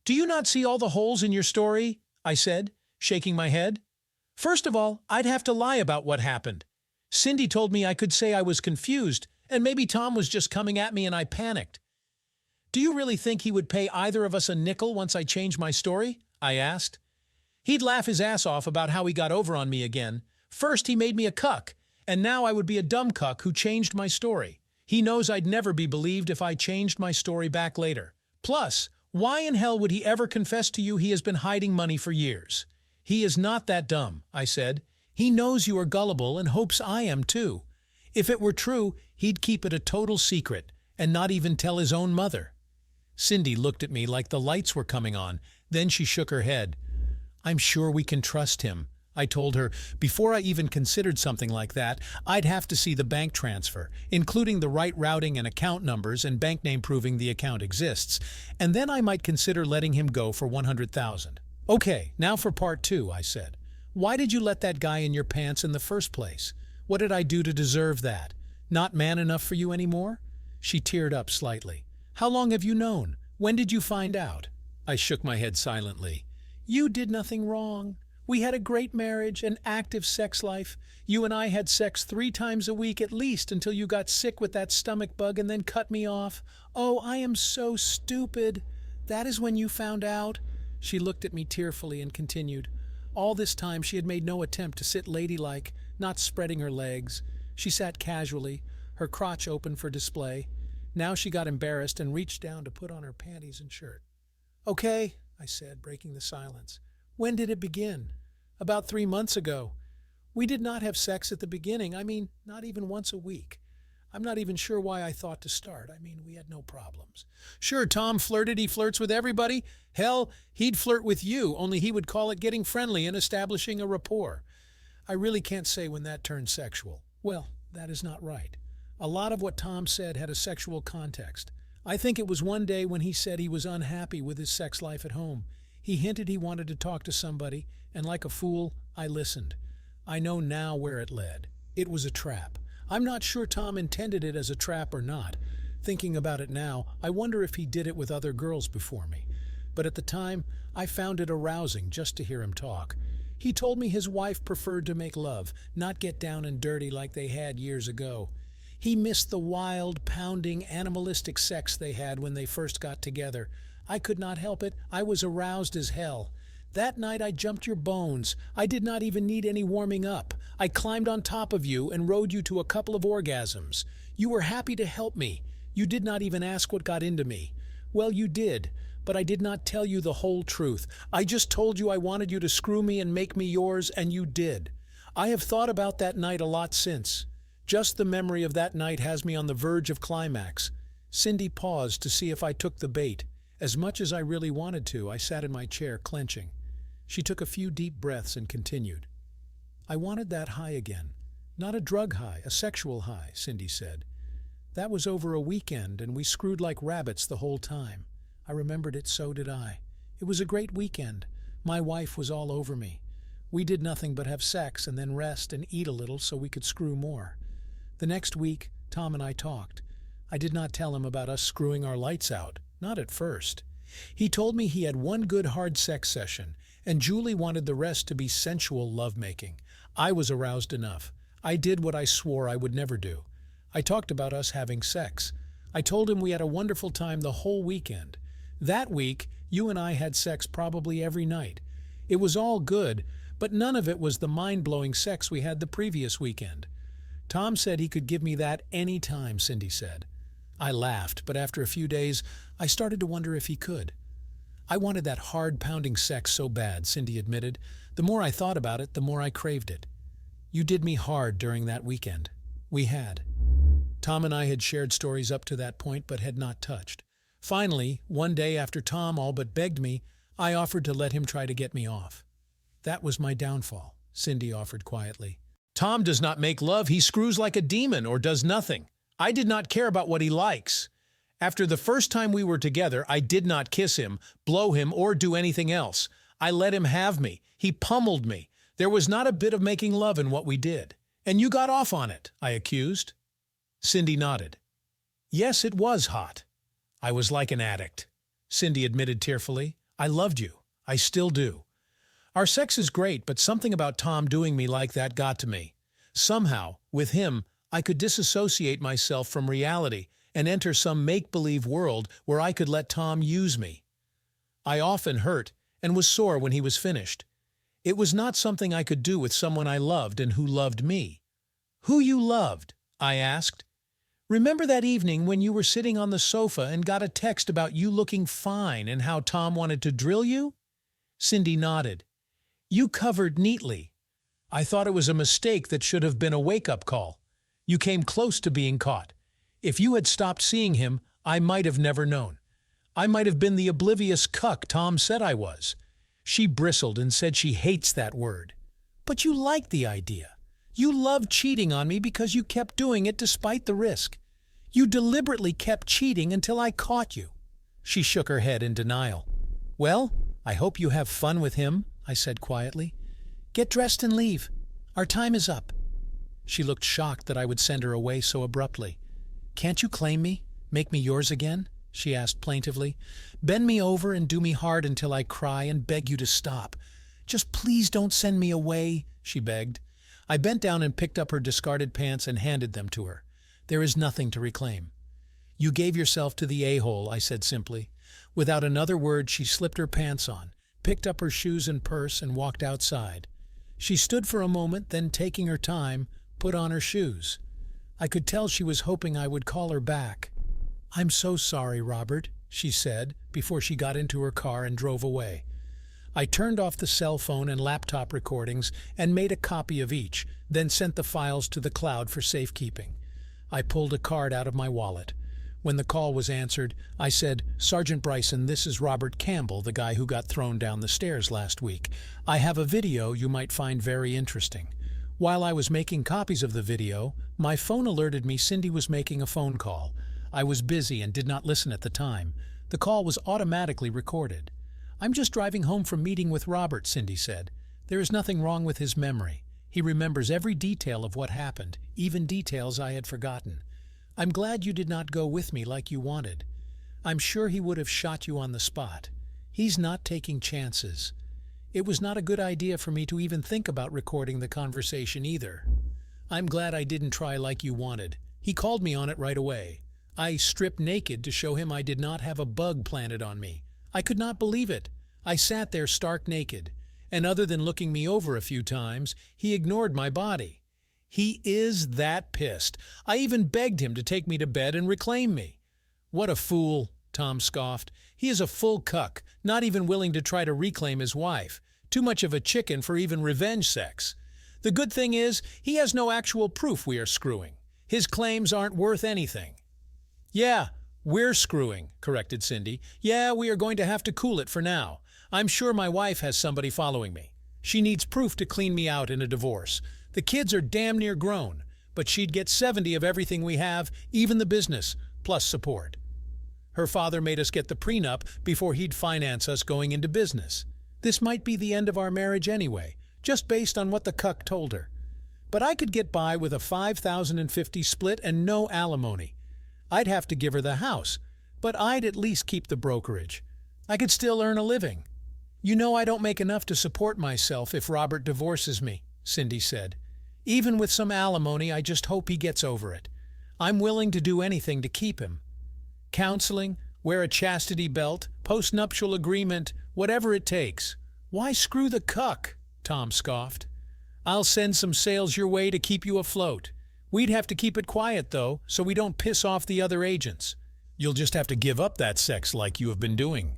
Do you not see all the holes in your story? I said, shaking my head. First of all, I'd have to lie about what happened. Cindy told me I could say I was confused, and maybe Tom was just coming at me and I panicked. Do you really think he would pay either of us a nickel once I changed my story? I asked. He'd laugh his ass off about how he got over on me again. First he made me a cuck, and now I would be a dumb cuck who changed my story. He knows I'd never be believed if I changed my story back later. Plus, why in hell would he ever confess to you he has been hiding money for years? He is not that dumb, I said. He knows you are gullible and hopes I am too. If it were true, he'd keep it a total secret and not even tell his own mother. Cindy looked at me like the lights were coming on. Then she shook her head. I'm sure we can trust him, I told her. Before I even considered something like that, I'd have to see the bank transfer, including the right routing and account numbers and bank name proving the account exists, and then I might consider letting him go for $100,000. Okay, now for part 2, I said. Why did you let that guy in your pants in the first place? What did I do to deserve that? Not man enough for you anymore? She teared up slightly. How long have you known? When did you find out? I shook my head silently. You did nothing wrong. We had a great marriage, an active sex life. You and I had sex 3 times a week at least until you got sick with that stomach bug and then cut me off. Oh, I am so stupid. That is when you found out? She looked at me tearfully and continued. All this time she had made no attempt to sit ladylike, not spreading her legs. She sat casually, her crotch open for display. Now she got embarrassed and reached down to put on her panties and shirt. Okay, I said, breaking the silence. When did it begin? About 3 months ago. We did not have sex at the beginning. I mean, not even once a week. I'm not even sure why I thought to start. I mean, we had no problems. Sure, Tom flirted. He flirts with everybody. Hell, he'd flirt with you, only he would call it getting friendly and establishing a rapport. I really can't say when that turned sexual. Well, that is not right. A lot of what Tom said had a sexual context. I think it was one day when he said he was unhappy with his sex life at home. He hinted he wanted to talk to somebody, and like a fool, I listened. I know now where it led. It was a trap. I'm not sure Tom intended it as a trap or not. Thinking about it now, I wonder if he did it with other girls before me. But at the time, I found it arousing just to hear him talk. He told me his wife preferred to make love, not get down and dirty like they had years ago. He missed the wild, pounding, animalistic sex they had when they first got together. I could not help it. I was aroused as hell. That night I jumped your bones. I did not even need any warming up. I climbed on top of you and rode you to a couple of orgasms. You were happy to help me. You did not even ask what got into me. Well, you did, but I did not tell you the whole truth. I just told you I wanted you to screw me and make me yours, and you did. I have thought about that night a lot since. Just the memory of that night has me on the verge of climax. Cindy paused to see if I took the bait. As much as I really wanted to, I sat in my chair, clenching. She took a few deep breaths and continued. I wanted that high again. Not a drug high, a sexual high, Cindy said. That was over a weekend, and we screwed like rabbits the whole time. I remembered it, so did I. It was a great weekend. My wife was all over me. We did nothing but have sex and then rest and eat a little so we could screw more. The next week, Tom and I talked. I did not tell him about us screwing our lights out, not at first. He told me he had one good hard sex session, and Julie wanted the rest to be sensual lovemaking. I was aroused enough. I did what I swore I would never do. I talked about us having sex. I told him we had a wonderful time the whole weekend. That week, you and I had sex probably every night. It was all good, but none of it was the mind-blowing sex we had the previous weekend. Tom said he could give me that any time, Cindy said. I laughed, but after a few days, I started to wonder if he could. I wanted that hard-pounding sex so bad, Cindy admitted. The more I thought about it, the more I craved it. You did me hard during that weekend. We had. Tom and I had shared stories up to that point, but had not touched. Finally, one day after Tom all but begged me, I offered to let him try to get me off. That was my downfall, Cindy offered quietly. Tom does not make love, he screws like a demon or does nothing. I did not care about what he likes. After the first time we were together, I did not kiss him, blow him, or do anything else. I let him have me. He pummeled me. There was not a bit of making love in what we did. And you got off on it, I accused. Cindy nodded. Yes, it was hot. I was like an addict. Cindy admitted tearfully. I loved you. I still do. Our sex is great, but something about Tom doing me like that got to me. Somehow, with him, I could disassociate myself from reality and enter some make-believe world where I could let Tom use me. I often hurt and was sore when he was finished. It was not something I could do with someone I loved and who loved me. Who you loved? I asked. Remember that evening when you were sitting on the sofa and got a text about you looking fine and how Tom wanted to drill you? Cindy nodded. You covered neatly. I thought it was a mistake that should have been a wake-up call. You came close to being caught. If you had stopped seeing him, I might have never known. I might have been the oblivious cuck Tom said I was. She bristled and said she hates that word. But you liked the idea. You loved cheating on me because you kept doing it despite the risk. You deliberately kept cheating until I caught you. She shook her head in denial. Well, I hope you have fun with him, I said quietly. Get dressed and leave. Our time is up. She looked shocked that I would send her away so abruptly. Can't you claim me? Make me yours again? She asked plaintively. Bend me over and do me hard until I cry and beg you to stop. Just please don't send me away, she begged. I bent down and picked up her discarded pants and handed them to her. There is nothing to reclaim. You gave yourself to the a-hole, I said simply. Without another word, she slipped her pants on, picked up her shoes and purse, and walked outside. She stood for a moment, then taking her time, put on her shoes. I could tell she was hoping I would call her back. I'm so sorry, Robert, she said, before she got into her car and drove away. I turned off the cell phone and laptop recordings and made a copy of each, then sent the files to the cloud for safekeeping. I pulled a card out of my wallet. When the call was answered, I said, "Sergeant Bryson, this is Robert Campbell, the guy who got thrown down the stairs last week. I have a video you might find very interesting." While I was making copies of the video, my phone alerted me Cindy was making a phone call. I was busy and did not listen at the time. The call was automatically recorded. "I'm just driving home from meeting with Robert," Cindy said. "There is nothing wrong with his memory. He remembers every detail of what happened, even details I had forgotten. I'm glad you did not go with me like you wanted. I'm sure he would have shot you on the spot. He's not taking chances. It was not a good idea for me to even think about recording the conversation either. I'm glad I didn't try like you wanted. He called me on it right away. I stripped naked to show him I did not have a bug planted on me. I could not believe it. I sat there stark naked, and other than looking me over a few times, he ignored my body. He is that pissed. I even begged him to take me to bed and reclaim me." "What a fool," Tom scoffed. "He is a full cuck, not even willing to try to reclaim his wife. Too much of a chicken for even revenge sex. The good thing is, he has no actual proof we are screwing. His claims aren't worth anything." "Yeah, we're screwing," corrected Cindy. "Yeah, we are going to have to cool it for now. I'm sure my wife has somebody following me. She needs proof to clean me out in a divorce. The kids are damn near grown, but she'd get 70 of everything we have, even the business, plus support. Her father made us get the prenup before he'd finance us going into business. This might be the end of our marriage anyway, just based on what the cuck told her. But I could get by with a $5,050 split and no alimony. I'd have to give her the house, but I'd at least keep the brokerage. I could still earn a living. You know I don't make enough to support myself if Robert divorces me," Cindy said. "Even with some alimony, I just hope he gets over it. I'm willing to do anything to keep him. Counseling, wear a chastity belt, post-nuptial agreement, whatever it takes. Why screw the cuck?" Tom scoffed. "I'll send some sales your way to keep you afloat. We'd have to keep it quiet, though, so we don't piss off the other agents. You'll just have to give up that sex like you have been doing.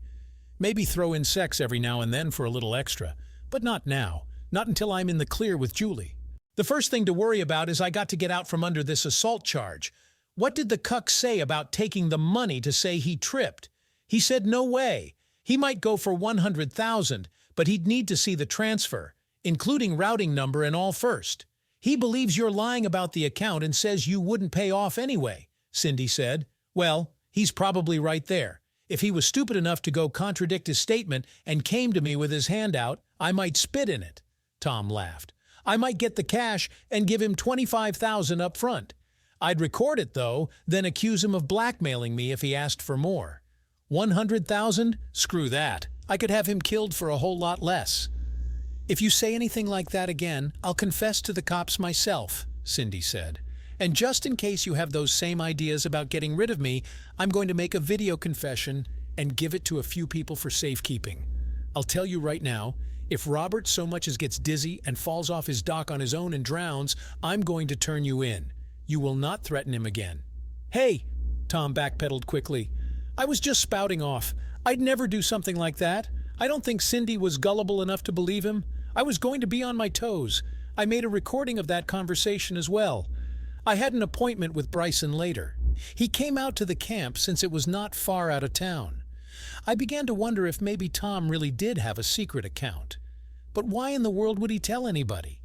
Maybe throw in sex every now and then for a little extra, but not now, not until I'm in the clear with Julie. The first thing to worry about is I got to get out from under this assault charge. What did the cuck say about taking the money to say he tripped? He said no way. He might go for $100,000, but he'd need to see the transfer, including routing number and all first. He believes you're lying about the account and says you wouldn't pay off anyway," Cindy said. "Well, he's probably right there. If he was stupid enough to go contradict his statement and came to me with his hand out, I might spit in it." Tom laughed. "I might get the cash and give him $25,000 up front. I'd record it, though, then accuse him of blackmailing me if he asked for more. $100,000? Screw that. I could have him killed for a whole lot less." "If you say anything like that again, I'll confess to the cops myself," Cindy said. "And just in case you have those same ideas about getting rid of me, I'm going to make a video confession and give it to a few people for safekeeping. I'll tell you right now, if Robert so much as gets dizzy and falls off his dock on his own and drowns, I'm going to turn you in. You will not threaten him again." "Hey," Tom backpedaled quickly. "I was just spouting off. I'd never do something like that. I don't think Cindy was gullible enough to believe him. I was going to be on my toes. I made a recording of that conversation as well. I had an appointment with Bryson later. He came out to the camp since it was not far out of town. I began to wonder if maybe Tom really did have a secret account. But why in the world would he tell anybody?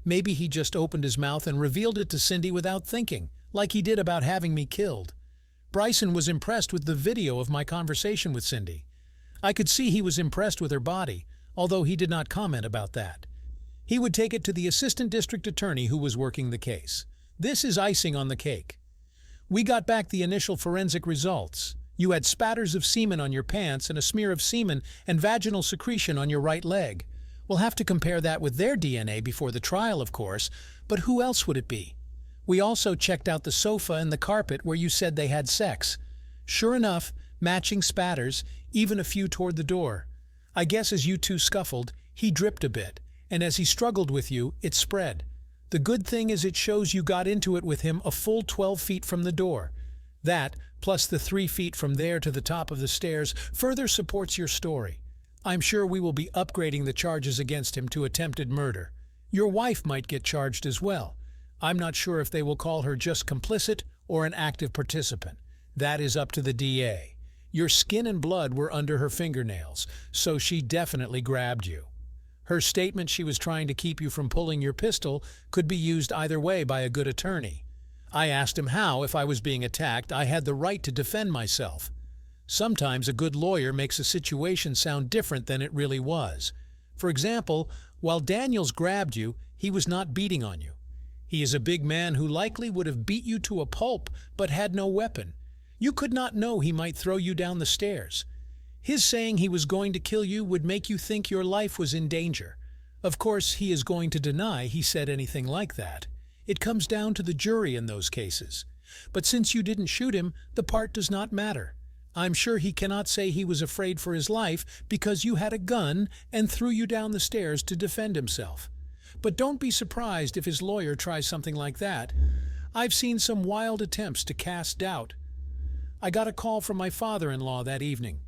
Maybe he just opened his mouth and revealed it to Cindy without thinking, like he did about having me killed. Bryson was impressed with the video of my conversation with Cindy. I could see he was impressed with her body, although he did not comment about that. He would take it to the assistant district attorney who was working the case. This is icing on the cake. We got back the initial forensic results. You had spatters of semen on your pants and a smear of semen and vaginal secretion on your right leg. We'll have to compare that with their DNA before the trial, of course, but who else would it be? We also checked out the sofa and the carpet where you said they had sex. Sure enough, matching spatters, even a few toward the door. I guess as you two scuffled, he dripped a bit, and as he struggled with you, it spread. The good thing is it shows you got into it with him a full 12 feet from the door. That, plus the 3 feet from there to the top of the stairs, further supports your story. I'm sure we will be upgrading the charges against him to attempted murder. Your wife might get charged as well. I'm not sure if they will call her just complicit or an active participant. That is up to the DA. Your skin and blood were under her fingernails, so she definitely grabbed you. Her statement she was trying to keep you from pulling your pistol could be used either way by a good attorney. I asked him how, if I was being attacked, I had the right to defend myself. Sometimes a good lawyer makes a situation sound different than it really was. For example, while Daniels grabbed you, he was not beating on you. He is a big man who likely would have beat you to a pulp but had no weapon. You could not know he might throw you down the stairs. His saying he was going to kill you would make you think your life was in danger. Of course, he is going to deny he said anything like that. It comes down to the jury in those cases. But since you didn't shoot him, the part does not matter. I'm sure he cannot say he was afraid for his life because you had a gun and threw you down the stairs to defend himself. But don't be surprised if his lawyer tries something like that. I've seen some wild attempts to cast doubt. I got a call from my father-in-law that evening.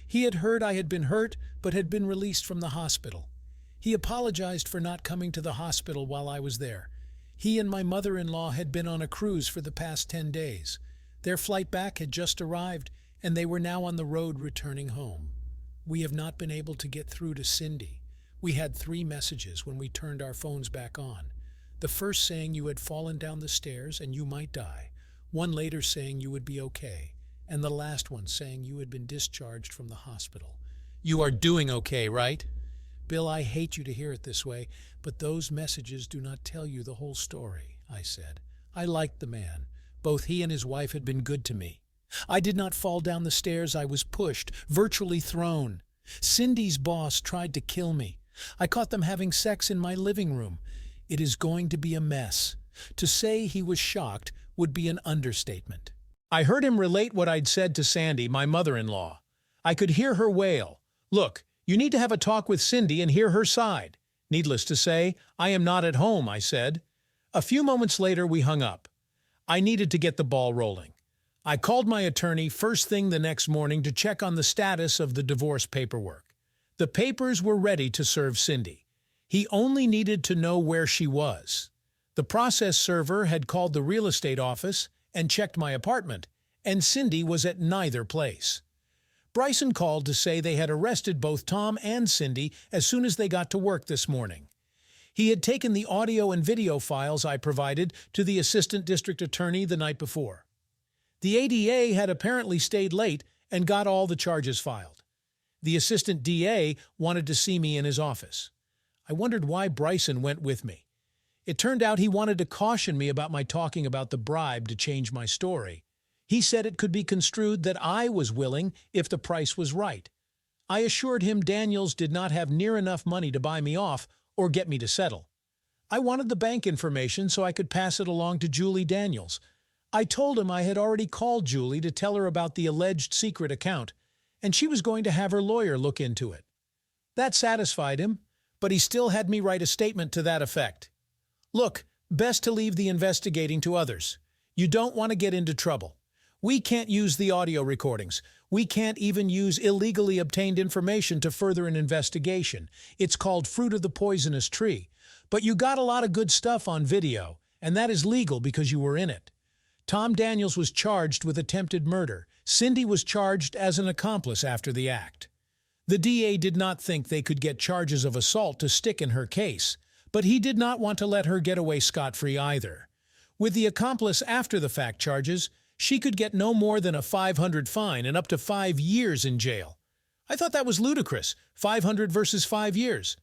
He had heard I had been hurt but had been released from the hospital. He apologized for not coming to the hospital while I was there. He and my mother-in-law had been on a cruise for the past 10 days. Their flight back had just arrived, and they were now on the road returning home. We have not been able to get through to Cindy. We had 3 messages when we turned our phones back on. The first saying you had fallen down the stairs and you might die. One later saying you would be okay. And the last one saying you had been discharged from the hospital. You are doing okay, right? Bill, I hate you to hear it this way, but those messages do not tell you the whole story, I said. I liked the man. Both he and his wife had been good to me. I did not fall down the stairs. I was pushed, virtually thrown. Cindy's boss tried to kill me. I caught them having sex in my living room. It is going to be a mess. To say he was shocked would be an understatement. I heard him relate what I'd said to Sandy, my mother-in-law. I could hear her wail. Look, you need to have a talk with Cindy and hear her side. Needless to say, I am not at home, I said. A few moments later, we hung up. I needed to get the ball rolling. I called my attorney first thing the next morning to check on the status of the divorce paperwork. The papers were ready to serve Cindy. He only needed to know where she was. The process server had called the real estate office and checked my apartment, and Cindy was at neither place. Bryson called to say they had arrested both Tom and Cindy as soon as they got to work this morning. He had taken the audio and video files I provided to the assistant district attorney the night before. The ADA had apparently stayed late and got all the charges filed. The assistant DA wanted to see me in his office. I wondered why Bryson went with me. It turned out he wanted to caution me about my talking about the bribe to change my story. He said it could be construed that I was willing if the price was right. I assured him Daniels did not have near enough money to buy me off or get me to settle. I wanted the bank information so I could pass it along to Julie Daniels. I told him I had already called Julie to tell her about the alleged secret account, and she was going to have her lawyer look into it. That satisfied him, but he still had me write a statement to that effect. Look, best to leave the investigating to others. You don't want to get into trouble. We can't use the audio recordings. We can't even use illegally obtained information to further an investigation. It's called fruit of the poisonous tree. But you got a lot of good stuff on video, and that is legal because you were in it. Tom Daniels was charged with attempted murder. Cindy was charged as an accomplice after the act. The DA did not think they could get charges of assault to stick in her case, but he did not want to let her get away scot-free either. With the accomplice after-the-fact charges, she could get no more than a $500 fine and up to 5 years in jail. I thought that was ludicrous, 500 versus 5 years.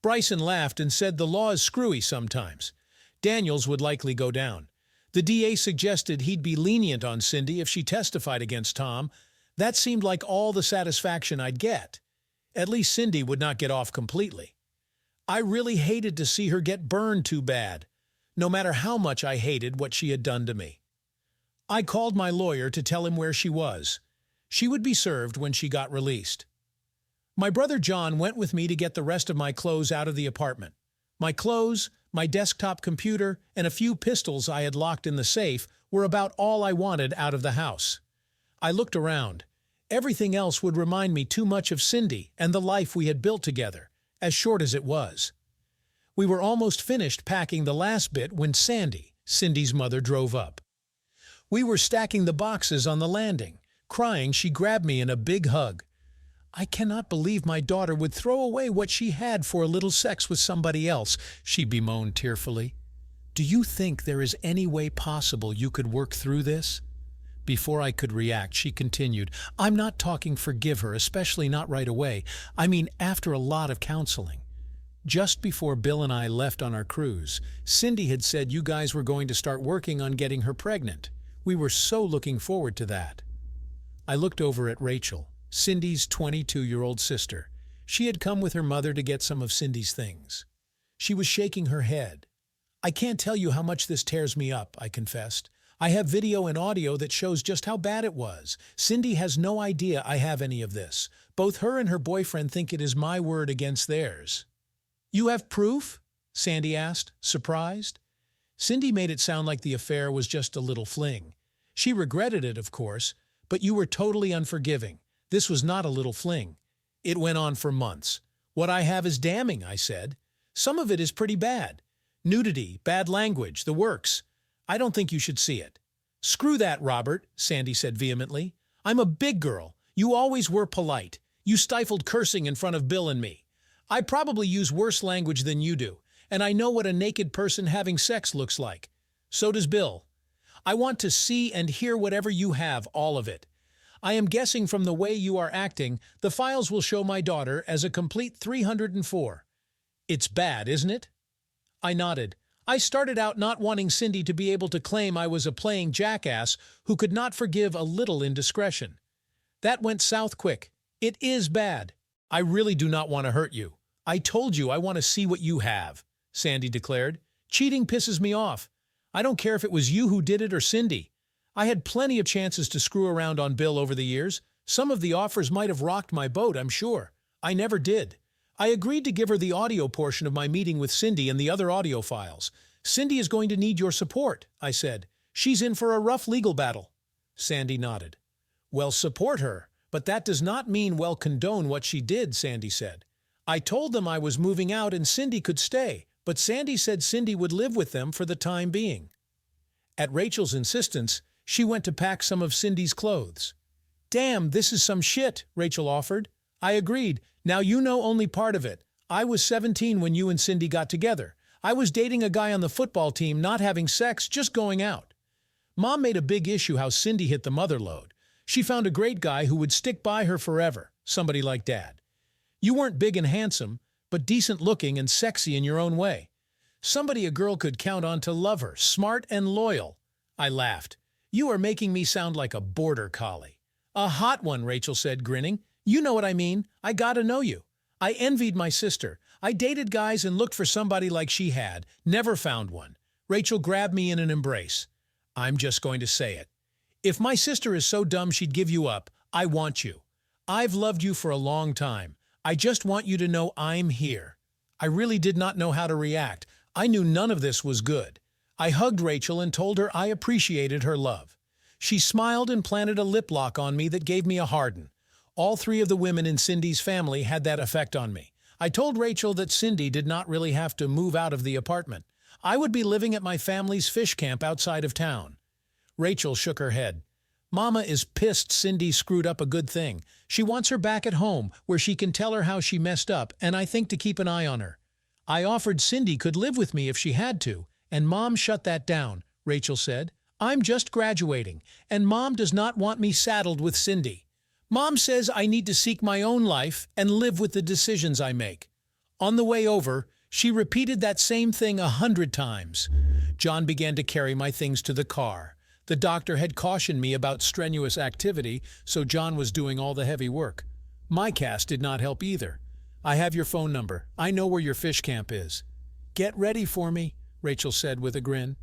Bryson laughed and said the law is screwy sometimes. Daniels would likely go down. The DA suggested he'd be lenient on Cindy if she testified against Tom. That seemed like all the satisfaction I'd get. At least Cindy would not get off completely. I really hated to see her get burned too bad, no matter how much I hated what she had done to me. I called my lawyer to tell him where she was. She would be served when she got released. My brother John went with me to get the rest of my clothes out of the apartment. My clothes, my desktop computer, and a few pistols I had locked in the safe were about all I wanted out of the house. I looked around. Everything else would remind me too much of Cindy and the life we had built together, as short as it was. We were almost finished packing the last bit when Sandy, Cindy's mother, drove up. We were stacking the boxes on the landing. Crying, she grabbed me in a big hug. I cannot believe my daughter would throw away what she had for a little sex with somebody else, she bemoaned tearfully. Do you think there is any way possible you could work through this? Before I could react, she continued, I'm not talking forgive her, especially not right away. I mean after a lot of counseling. Just before Bill and I left on our cruise, Cindy had said you guys were going to start working on getting her pregnant. We were so looking forward to that. I looked over at Rachel, Cindy's 22-year-old sister. She had come with her mother to get some of Cindy's things. She was shaking her head. I can't tell you how much this tears me up, I confessed. I have video and audio that shows just how bad it was. Cindy has no idea I have any of this. Both her and her boyfriend think it is my word against theirs. You have proof? Sandy asked, surprised. Cindy made it sound like the affair was just a little fling. She regretted it, of course, but you were totally unforgiving. This was not a little fling. It went on for months. What I have is damning, I said. Some of it is pretty bad. Nudity, bad language, the works. I don't think you should see it. Screw that, Robert, Sandy said vehemently. I'm a big girl. You always were polite. You stifled cursing in front of Bill and me. I probably use worse language than you do, and I know what a naked person having sex looks like. So does Bill. I want to see and hear whatever you have, all of it. I am guessing from the way you are acting, the files will show my daughter as a complete 304. It's bad, isn't it? I nodded. I started out not wanting Cindy to be able to claim I was a playing jackass who could not forgive a little indiscretion. That went south quick. It is bad. I really do not want to hurt you. I told you I want to see what you have, Sandy declared. Cheating pisses me off. I don't care if it was you who did it or Cindy. I had plenty of chances to screw around on Bill over the years. Some of the offers might have rocked my boat, I'm sure. I never did. I agreed to give her the audio portion of my meeting with Cindy and the other audio files. Cindy is going to need your support, I said. She's in for a rough legal battle. Sandy nodded. Well, support her, but that does not mean well condone what she did, Sandy said. I told them I was moving out and Cindy could stay, but Sandy said Cindy would live with them for the time being. At Rachel's insistence, she went to pack some of Cindy's clothes. Damn, this is some shit, Rachel offered. I agreed. Now you know only part of it. I was 17 when you and Cindy got together. I was dating a guy on the football team, not having sex, just going out. Mom made a big issue how Cindy hit the mother load. She found a great guy who would stick by her forever, somebody like Dad. You weren't big and handsome, but decent looking and sexy in your own way. Somebody a girl could count on to love her, smart and loyal. I laughed. You are making me sound like a border collie. A hot one, Rachel said, grinning. You know what I mean. I gotta know you. I envied my sister. I dated guys and looked for somebody like she had. Never found one. Rachel grabbed me in an embrace. I'm just going to say it. If my sister is so dumb she'd give you up, I want you. I've loved you for a long time. I just want you to know I'm here. I really did not know how to react. I knew none of this was good. I hugged Rachel and told her I appreciated her love. She smiled and planted a lip lock on me that gave me a harden. All three of the women in Cindy's family had that effect on me. I told Rachel that Cindy did not really have to move out of the apartment. I would be living at my family's fish camp outside of town. Rachel shook her head. Mama is pissed Cindy screwed up a good thing. She wants her back at home, where she can tell her how she messed up, and I think to keep an eye on her. I offered Cindy could live with me if she had to, and Mom shut that down, Rachel said. I'm just graduating, and Mom does not want me saddled with Cindy. Mom says I need to seek my own life and live with the decisions I make. On the way over, she repeated that same thing 100 times. John began to carry my things to the car. The doctor had cautioned me about strenuous activity, so John was doing all the heavy work. My cast did not help either. I have your phone number. I know where your fish camp is. Get ready for me, Rachel said with a grin.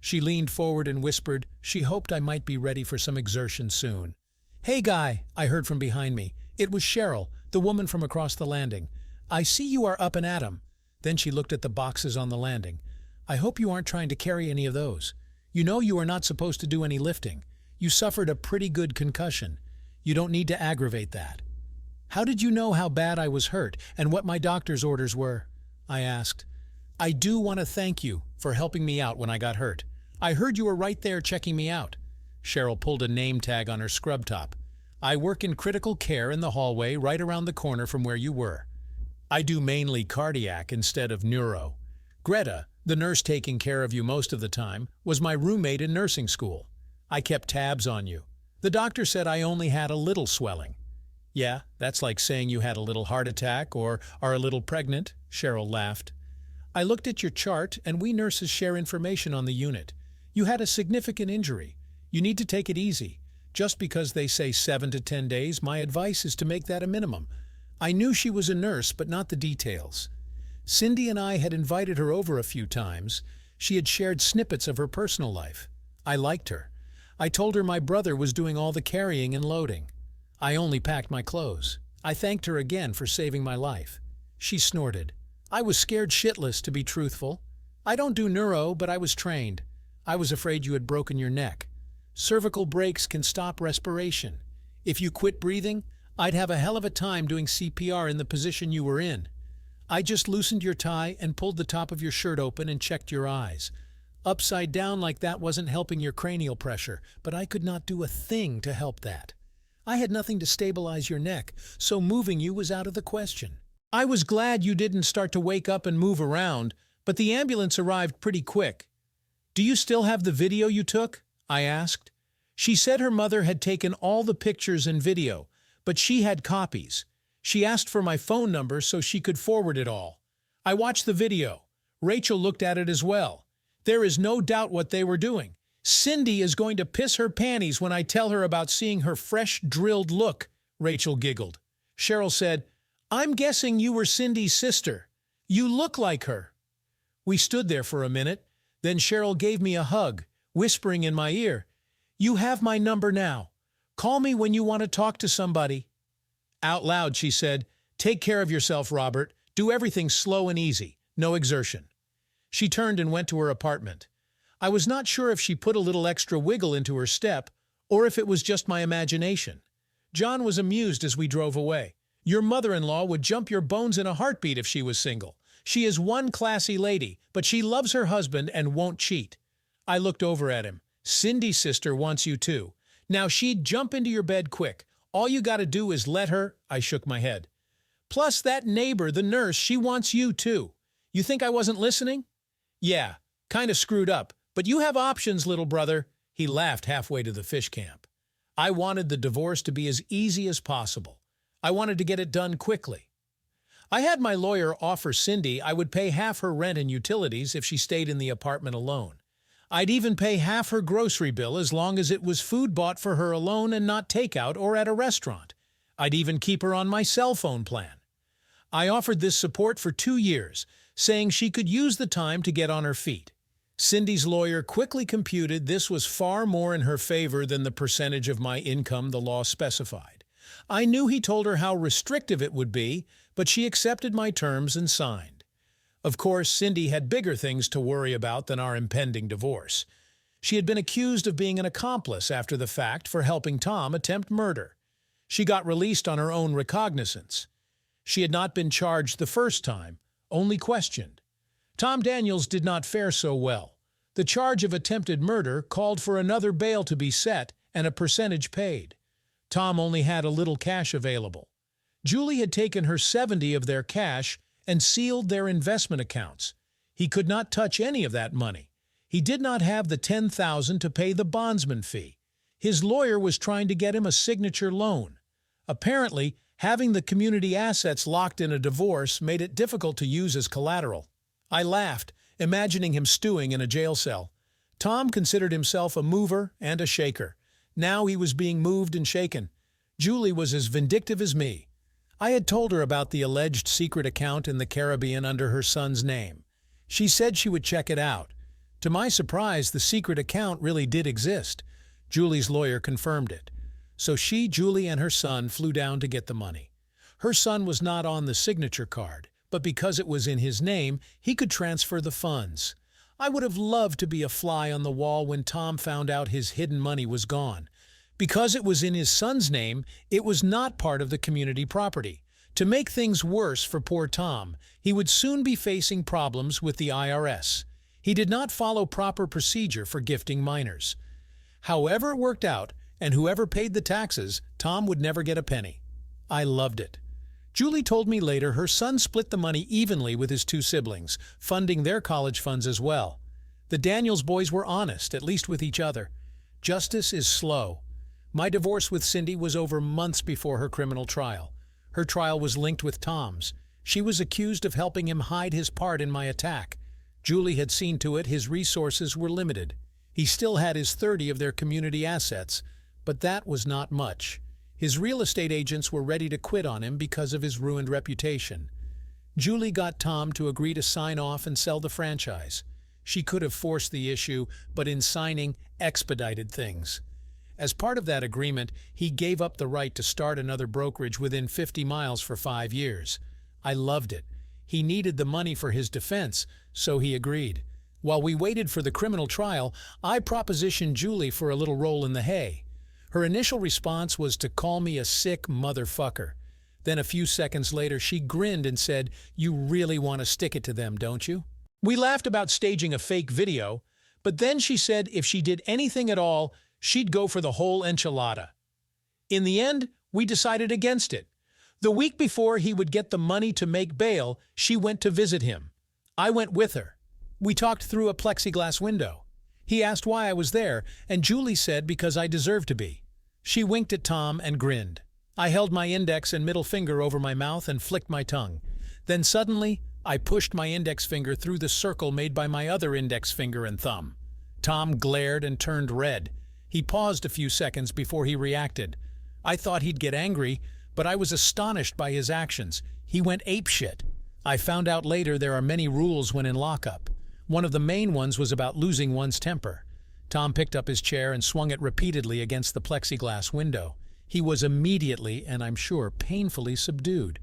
She leaned forward and whispered she hoped I might be ready for some exertion soon. Hey, Guy, I heard from behind me. It was Cheryl, the woman from across the landing. I see you are up and at 'em. Then she looked at the boxes on the landing. I hope you aren't trying to carry any of those. You know you are not supposed to do any lifting. You suffered a pretty good concussion. You don't need to aggravate that. How did you know how bad I was hurt and what my doctor's orders were? I asked. I do want to thank you for helping me out when I got hurt. I heard you were right there checking me out. Cheryl pulled a name tag on her scrub top. "I work in critical care in the hallway right around the corner from where you were. I do mainly cardiac instead of neuro. Greta, the nurse taking care of you most of the time, was my roommate in nursing school. I kept tabs on you. The doctor said I only had a little swelling." "Yeah, that's like saying you had a little heart attack or are a little pregnant," Cheryl laughed. "I looked at your chart and we nurses share information on the unit. You had a significant injury. You need to take it easy. Just because they say 7 to 10 days, my advice is to make that a minimum." I knew she was a nurse, but not the details. Cindy and I had invited her over a few times. She had shared snippets of her personal life. I liked her. I told her my brother was doing all the carrying and loading. I only packed my clothes. I thanked her again for saving my life. She snorted. "I was scared shitless, to be truthful. I don't do neuro, but I was trained. I was afraid you had broken your neck. Cervical breaks can stop respiration. If you quit breathing, I'd have a hell of a time doing CPR in the position you were in. I just loosened your tie and pulled the top of your shirt open and checked your eyes. Upside down like that wasn't helping your cranial pressure, but I could not do a thing to help that. I had nothing to stabilize your neck, so moving you was out of the question. I was glad you didn't start to wake up and move around, but the ambulance arrived pretty quick." "Do you still have the video you took?" I asked. She said her mother had taken all the pictures and video, but she had copies. She asked for my phone number so she could forward it all. I watched the video. Rachel looked at it as well. There is no doubt what they were doing. "Cindy is going to piss her panties when I tell her about seeing her fresh drilled look," Rachel giggled. Cheryl said, "I'm guessing you were Cindy's sister. You look like her." We stood there for a minute. Then Cheryl gave me a hug, whispering in my ear, "You have my number now. Call me when you want to talk to somebody." Out loud, she said, "Take care of yourself, Robert. Do everything slow and easy. No exertion." She turned and went to her apartment. I was not sure if she put a little extra wiggle into her step or if it was just my imagination. John was amused as we drove away. "Your mother-in-law would jump your bones in a heartbeat if she was single. She is one classy lady, but she loves her husband and won't cheat." I looked over at him. "Cindy's sister wants you too. Now she'd jump into your bed quick. All you gotta do is let her." I shook my head. "Plus that neighbor, the nurse, she wants you too. You think I wasn't listening?" "Yeah, kinda screwed up, but you have options, little brother." He laughed halfway to the fish camp. I wanted the divorce to be as easy as possible. I wanted to get it done quickly. I had my lawyer offer Cindy I would pay half her rent and utilities if she stayed in the apartment alone. I'd even pay half her grocery bill as long as it was food bought for her alone and not takeout or at a restaurant. I'd even keep her on my cell phone plan. I offered this support for 2 years, saying she could use the time to get on her feet. Cindy's lawyer quickly computed this was far more in her favor than the percentage of my income the law specified. I knew he told her how restrictive it would be, but she accepted my terms and signed. Of course, Cindy had bigger things to worry about than our impending divorce. She had been accused of being an accomplice after the fact for helping Tom attempt murder. She got released on her own recognizance. She had not been charged the first time, only questioned. Tom Daniels did not fare so well. The charge of attempted murder called for another bail to be set and a percentage paid. Tom only had a little cash available. Julie had taken her 70 of their cash and sealed their investment accounts. He could not touch any of that money. He did not have the $10,000 to pay the bondsman fee. His lawyer was trying to get him a signature loan. Apparently, having the community assets locked in a divorce made it difficult to use as collateral. I laughed, imagining him stewing in a jail cell. Tom considered himself a mover and a shaker. Now he was being moved and shaken. Julie was as vindictive as me. I had told her about the alleged secret account in the Caribbean under her son's name. She said she would check it out. To my surprise, the secret account really did exist. Julie's lawyer confirmed it. So she, Julie, and her son flew down to get the money. Her son was not on the signature card, but because it was in his name, he could transfer the funds. I would have loved to be a fly on the wall when Tom found out his hidden money was gone. Because it was in his son's name, it was not part of the community property. To make things worse for poor Tom, he would soon be facing problems with the IRS. He did not follow proper procedure for gifting minors. However it worked out, and whoever paid the taxes, Tom would never get a penny. I loved it. Julie told me later her son split the money evenly with his two siblings, funding their college funds as well. The Daniels boys were honest, at least with each other. Justice is slow. My divorce with Cindy was over months before her criminal trial. Her trial was linked with Tom's. She was accused of helping him hide his part in my attack. Julie had seen to it his resources were limited. He still had his 30 of their community assets, but that was not much. His real estate agents were ready to quit on him because of his ruined reputation. Julie got Tom to agree to sign off and sell the franchise. She could have forced the issue, but in signing, expedited things. As part of that agreement, he gave up the right to start another brokerage within 50 miles for 5 years. I loved it. He needed the money for his defense, so he agreed. While we waited for the criminal trial, I propositioned Julie for a little roll in the hay. Her initial response was to call me a sick motherfucker. Then a few seconds later, she grinned and said, "You really want to stick it to them, don't you?" We laughed about staging a fake video, but then she said if she did anything at all, she'd go for the whole enchilada. In the end, we decided against it. The week before he would get the money to make bail, she went to visit him. I went with her. We talked through a plexiglass window. He asked why I was there, and Julie said because I deserved to be. She winked at Tom and grinned. I held my index and middle finger over my mouth and flicked my tongue. Then suddenly, I pushed my index finger through the circle made by my other index finger and thumb. Tom glared and turned red. He paused a few seconds before he reacted. I thought he'd get angry, but I was astonished by his actions. He went apeshit. I found out later there are many rules when in lockup. One of the main ones was about losing one's temper. Tom picked up his chair and swung it repeatedly against the plexiglass window. He was immediately, and I'm sure painfully, subdued.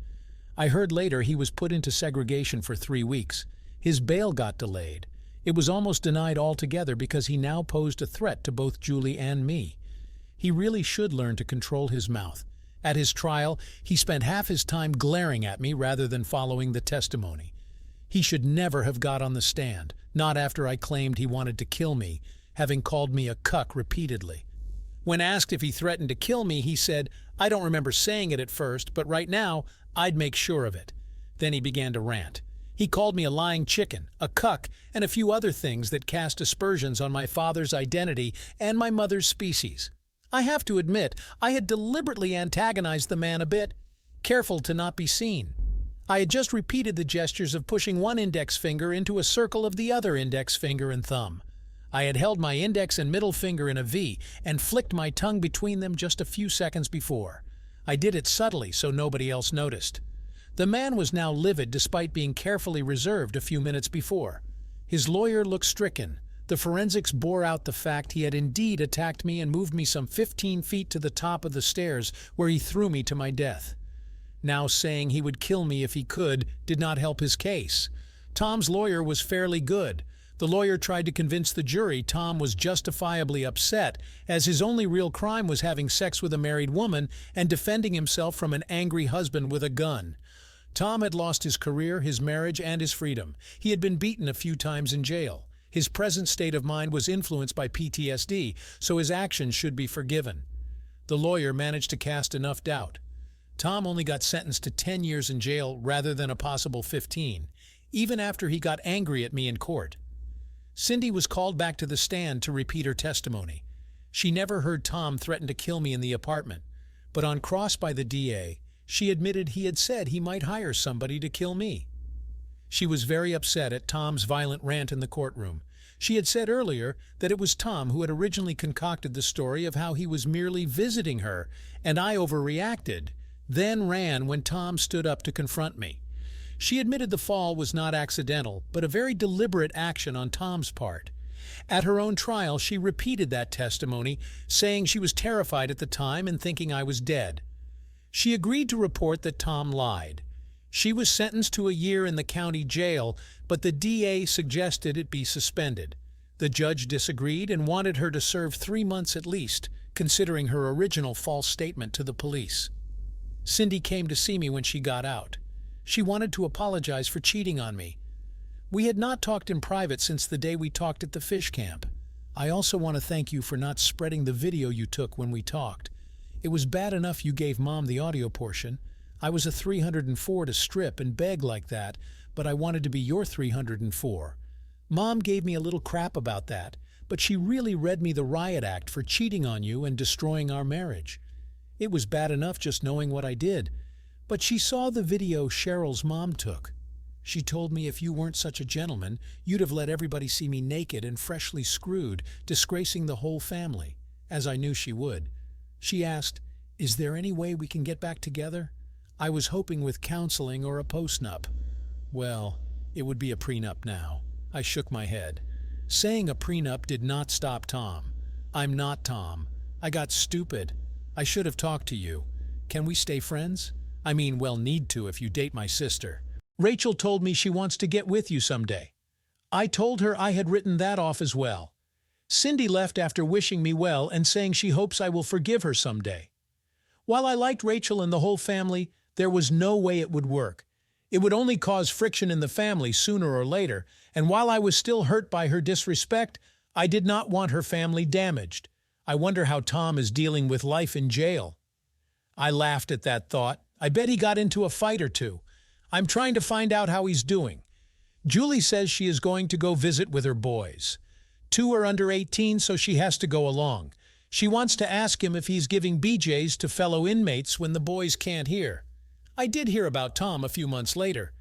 I heard later he was put into segregation for 3 weeks. His bail got delayed. It was almost denied altogether because he now posed a threat to both Julie and me. He really should learn to control his mouth. At his trial, he spent half his time glaring at me rather than following the testimony. He should never have got on the stand, not after I claimed he wanted to kill me, having called me a cuck repeatedly. When asked if he threatened to kill me, he said, "I don't remember saying it at first, but right now, I'd make sure of it." Then he began to rant. He called me a lying chicken, a cuck, and a few other things that cast aspersions on my father's identity and my mother's species. I have to admit, I had deliberately antagonized the man a bit, careful to not be seen. I had just repeated the gestures of pushing one index finger into a circle of the other index finger and thumb. I had held my index and middle finger in a V and flicked my tongue between them just a few seconds before. I did it subtly so nobody else noticed. The man was now livid despite being carefully reserved a few minutes before. His lawyer looked stricken. The forensics bore out the fact he had indeed attacked me and moved me some 15 feet to the top of the stairs where he threw me to my death. Now saying he would kill me if he could did not help his case. Tom's lawyer was fairly good. The lawyer tried to convince the jury Tom was justifiably upset, as his only real crime was having sex with a married woman and defending himself from an angry husband with a gun. Tom had lost his career, his marriage, and his freedom. He had been beaten a few times in jail. His present state of mind was influenced by PTSD, so his actions should be forgiven. The lawyer managed to cast enough doubt. Tom only got sentenced to 10 years in jail rather than a possible 15, even after he got angry at me in court. Cindy was called back to the stand to repeat her testimony. She never heard Tom threaten to kill me in the apartment, but on cross by the DA, she admitted he had said he might hire somebody to kill me. She was very upset at Tom's violent rant in the courtroom. She had said earlier that it was Tom who had originally concocted the story of how he was merely visiting her, and I overreacted, then ran when Tom stood up to confront me. She admitted the fall was not accidental, but a very deliberate action on Tom's part. At her own trial, she repeated that testimony, saying she was terrified at the time and thinking I was dead. She agreed to report that Tom lied. She was sentenced to a year in the county jail, but the DA suggested it be suspended. The judge disagreed and wanted her to serve 3 months at least, considering her original false statement to the police. Cindy came to see me when she got out. She wanted to apologize for cheating on me. We had not talked in private since the day we talked at the fish camp. I also want to thank you for not spreading the video you took when we talked. It was bad enough you gave Mom the audio portion. I was a 304 to strip and beg like that, but I wanted to be your 304. Mom gave me a little crap about that, but she really read me the riot act for cheating on you and destroying our marriage. It was bad enough just knowing what I did, but she saw the video Cheryl's mom took. She told me if you weren't such a gentleman, you'd have let everybody see me naked and freshly screwed, disgracing the whole family, as I knew she would. She asked, "Is there any way we can get back together?" I was hoping with counseling or a postnup. Well, it would be a prenup now. I shook my head. Saying a prenup did not stop Tom. I'm not Tom. I got stupid. I should have talked to you. Can we stay friends? I mean, well, need to if you date my sister. Rachel told me she wants to get with you someday. I told her I had written that off as well. Cindy left after wishing me well and saying she hopes I will forgive her someday. While I liked Rachel and the whole family, there was no way it would work. It would only cause friction in the family sooner or later, and while I was still hurt by her disrespect, I did not want her family damaged. I wonder how Tom is dealing with life in jail. I laughed at that thought. I bet he got into a fight or two. I'm trying to find out how he's doing. Julie says she is going to go visit with her boys. 2 are under 18, so she has to go along. She wants to ask him if he's giving BJs to fellow inmates when the boys can't hear. I did hear about Tom a few months later.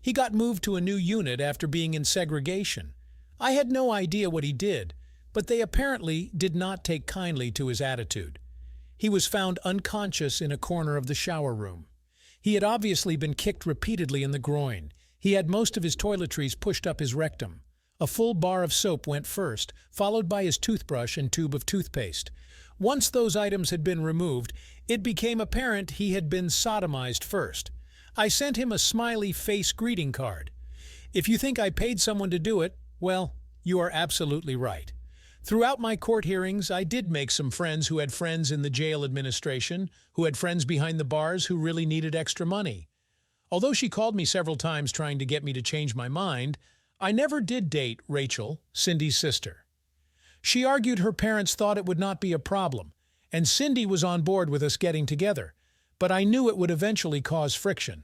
He got moved to a new unit after being in segregation. I had no idea what he did, but they apparently did not take kindly to his attitude. He was found unconscious in a corner of the shower room. He had obviously been kicked repeatedly in the groin. He had most of his toiletries pushed up his rectum. A full bar of soap went first, followed by his toothbrush and tube of toothpaste. Once those items had been removed, it became apparent he had been sodomized first. I sent him a smiley face greeting card. If you think I paid someone to do it, well, you are absolutely right. Throughout my court hearings, I did make some friends who had friends in the jail administration, who had friends behind the bars who really needed extra money. Although she called me several times trying to get me to change my mind, I never did date Rachel, Cindy's sister. She argued her parents thought it would not be a problem, and Cindy was on board with us getting together, but I knew it would eventually cause friction.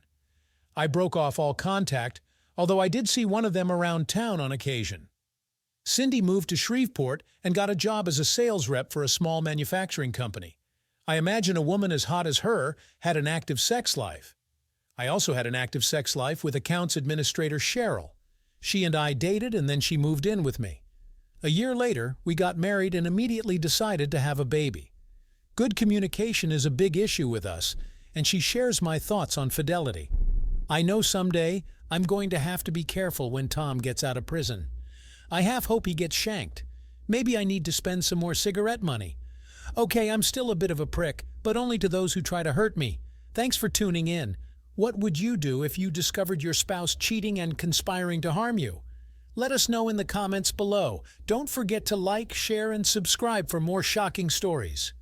I broke off all contact, although I did see one of them around town on occasion. Cindy moved to Shreveport and got a job as a sales rep for a small manufacturing company. I imagine a woman as hot as her had an active sex life. I also had an active sex life with accounts administrator Cheryl. She and I dated, and then she moved in with me. A year later, we got married and immediately decided to have a baby. Good communication is a big issue with us, and she shares my thoughts on fidelity. I know someday I'm going to have to be careful when Tom gets out of prison. I half hope he gets shanked. Maybe I need to spend some more cigarette money. Okay, I'm still a bit of a prick, but only to those who try to hurt me. Thanks for tuning in. What would you do if you discovered your spouse cheating and conspiring to harm you? Let us know in the comments below. Don't forget to like, share, and subscribe for more shocking stories.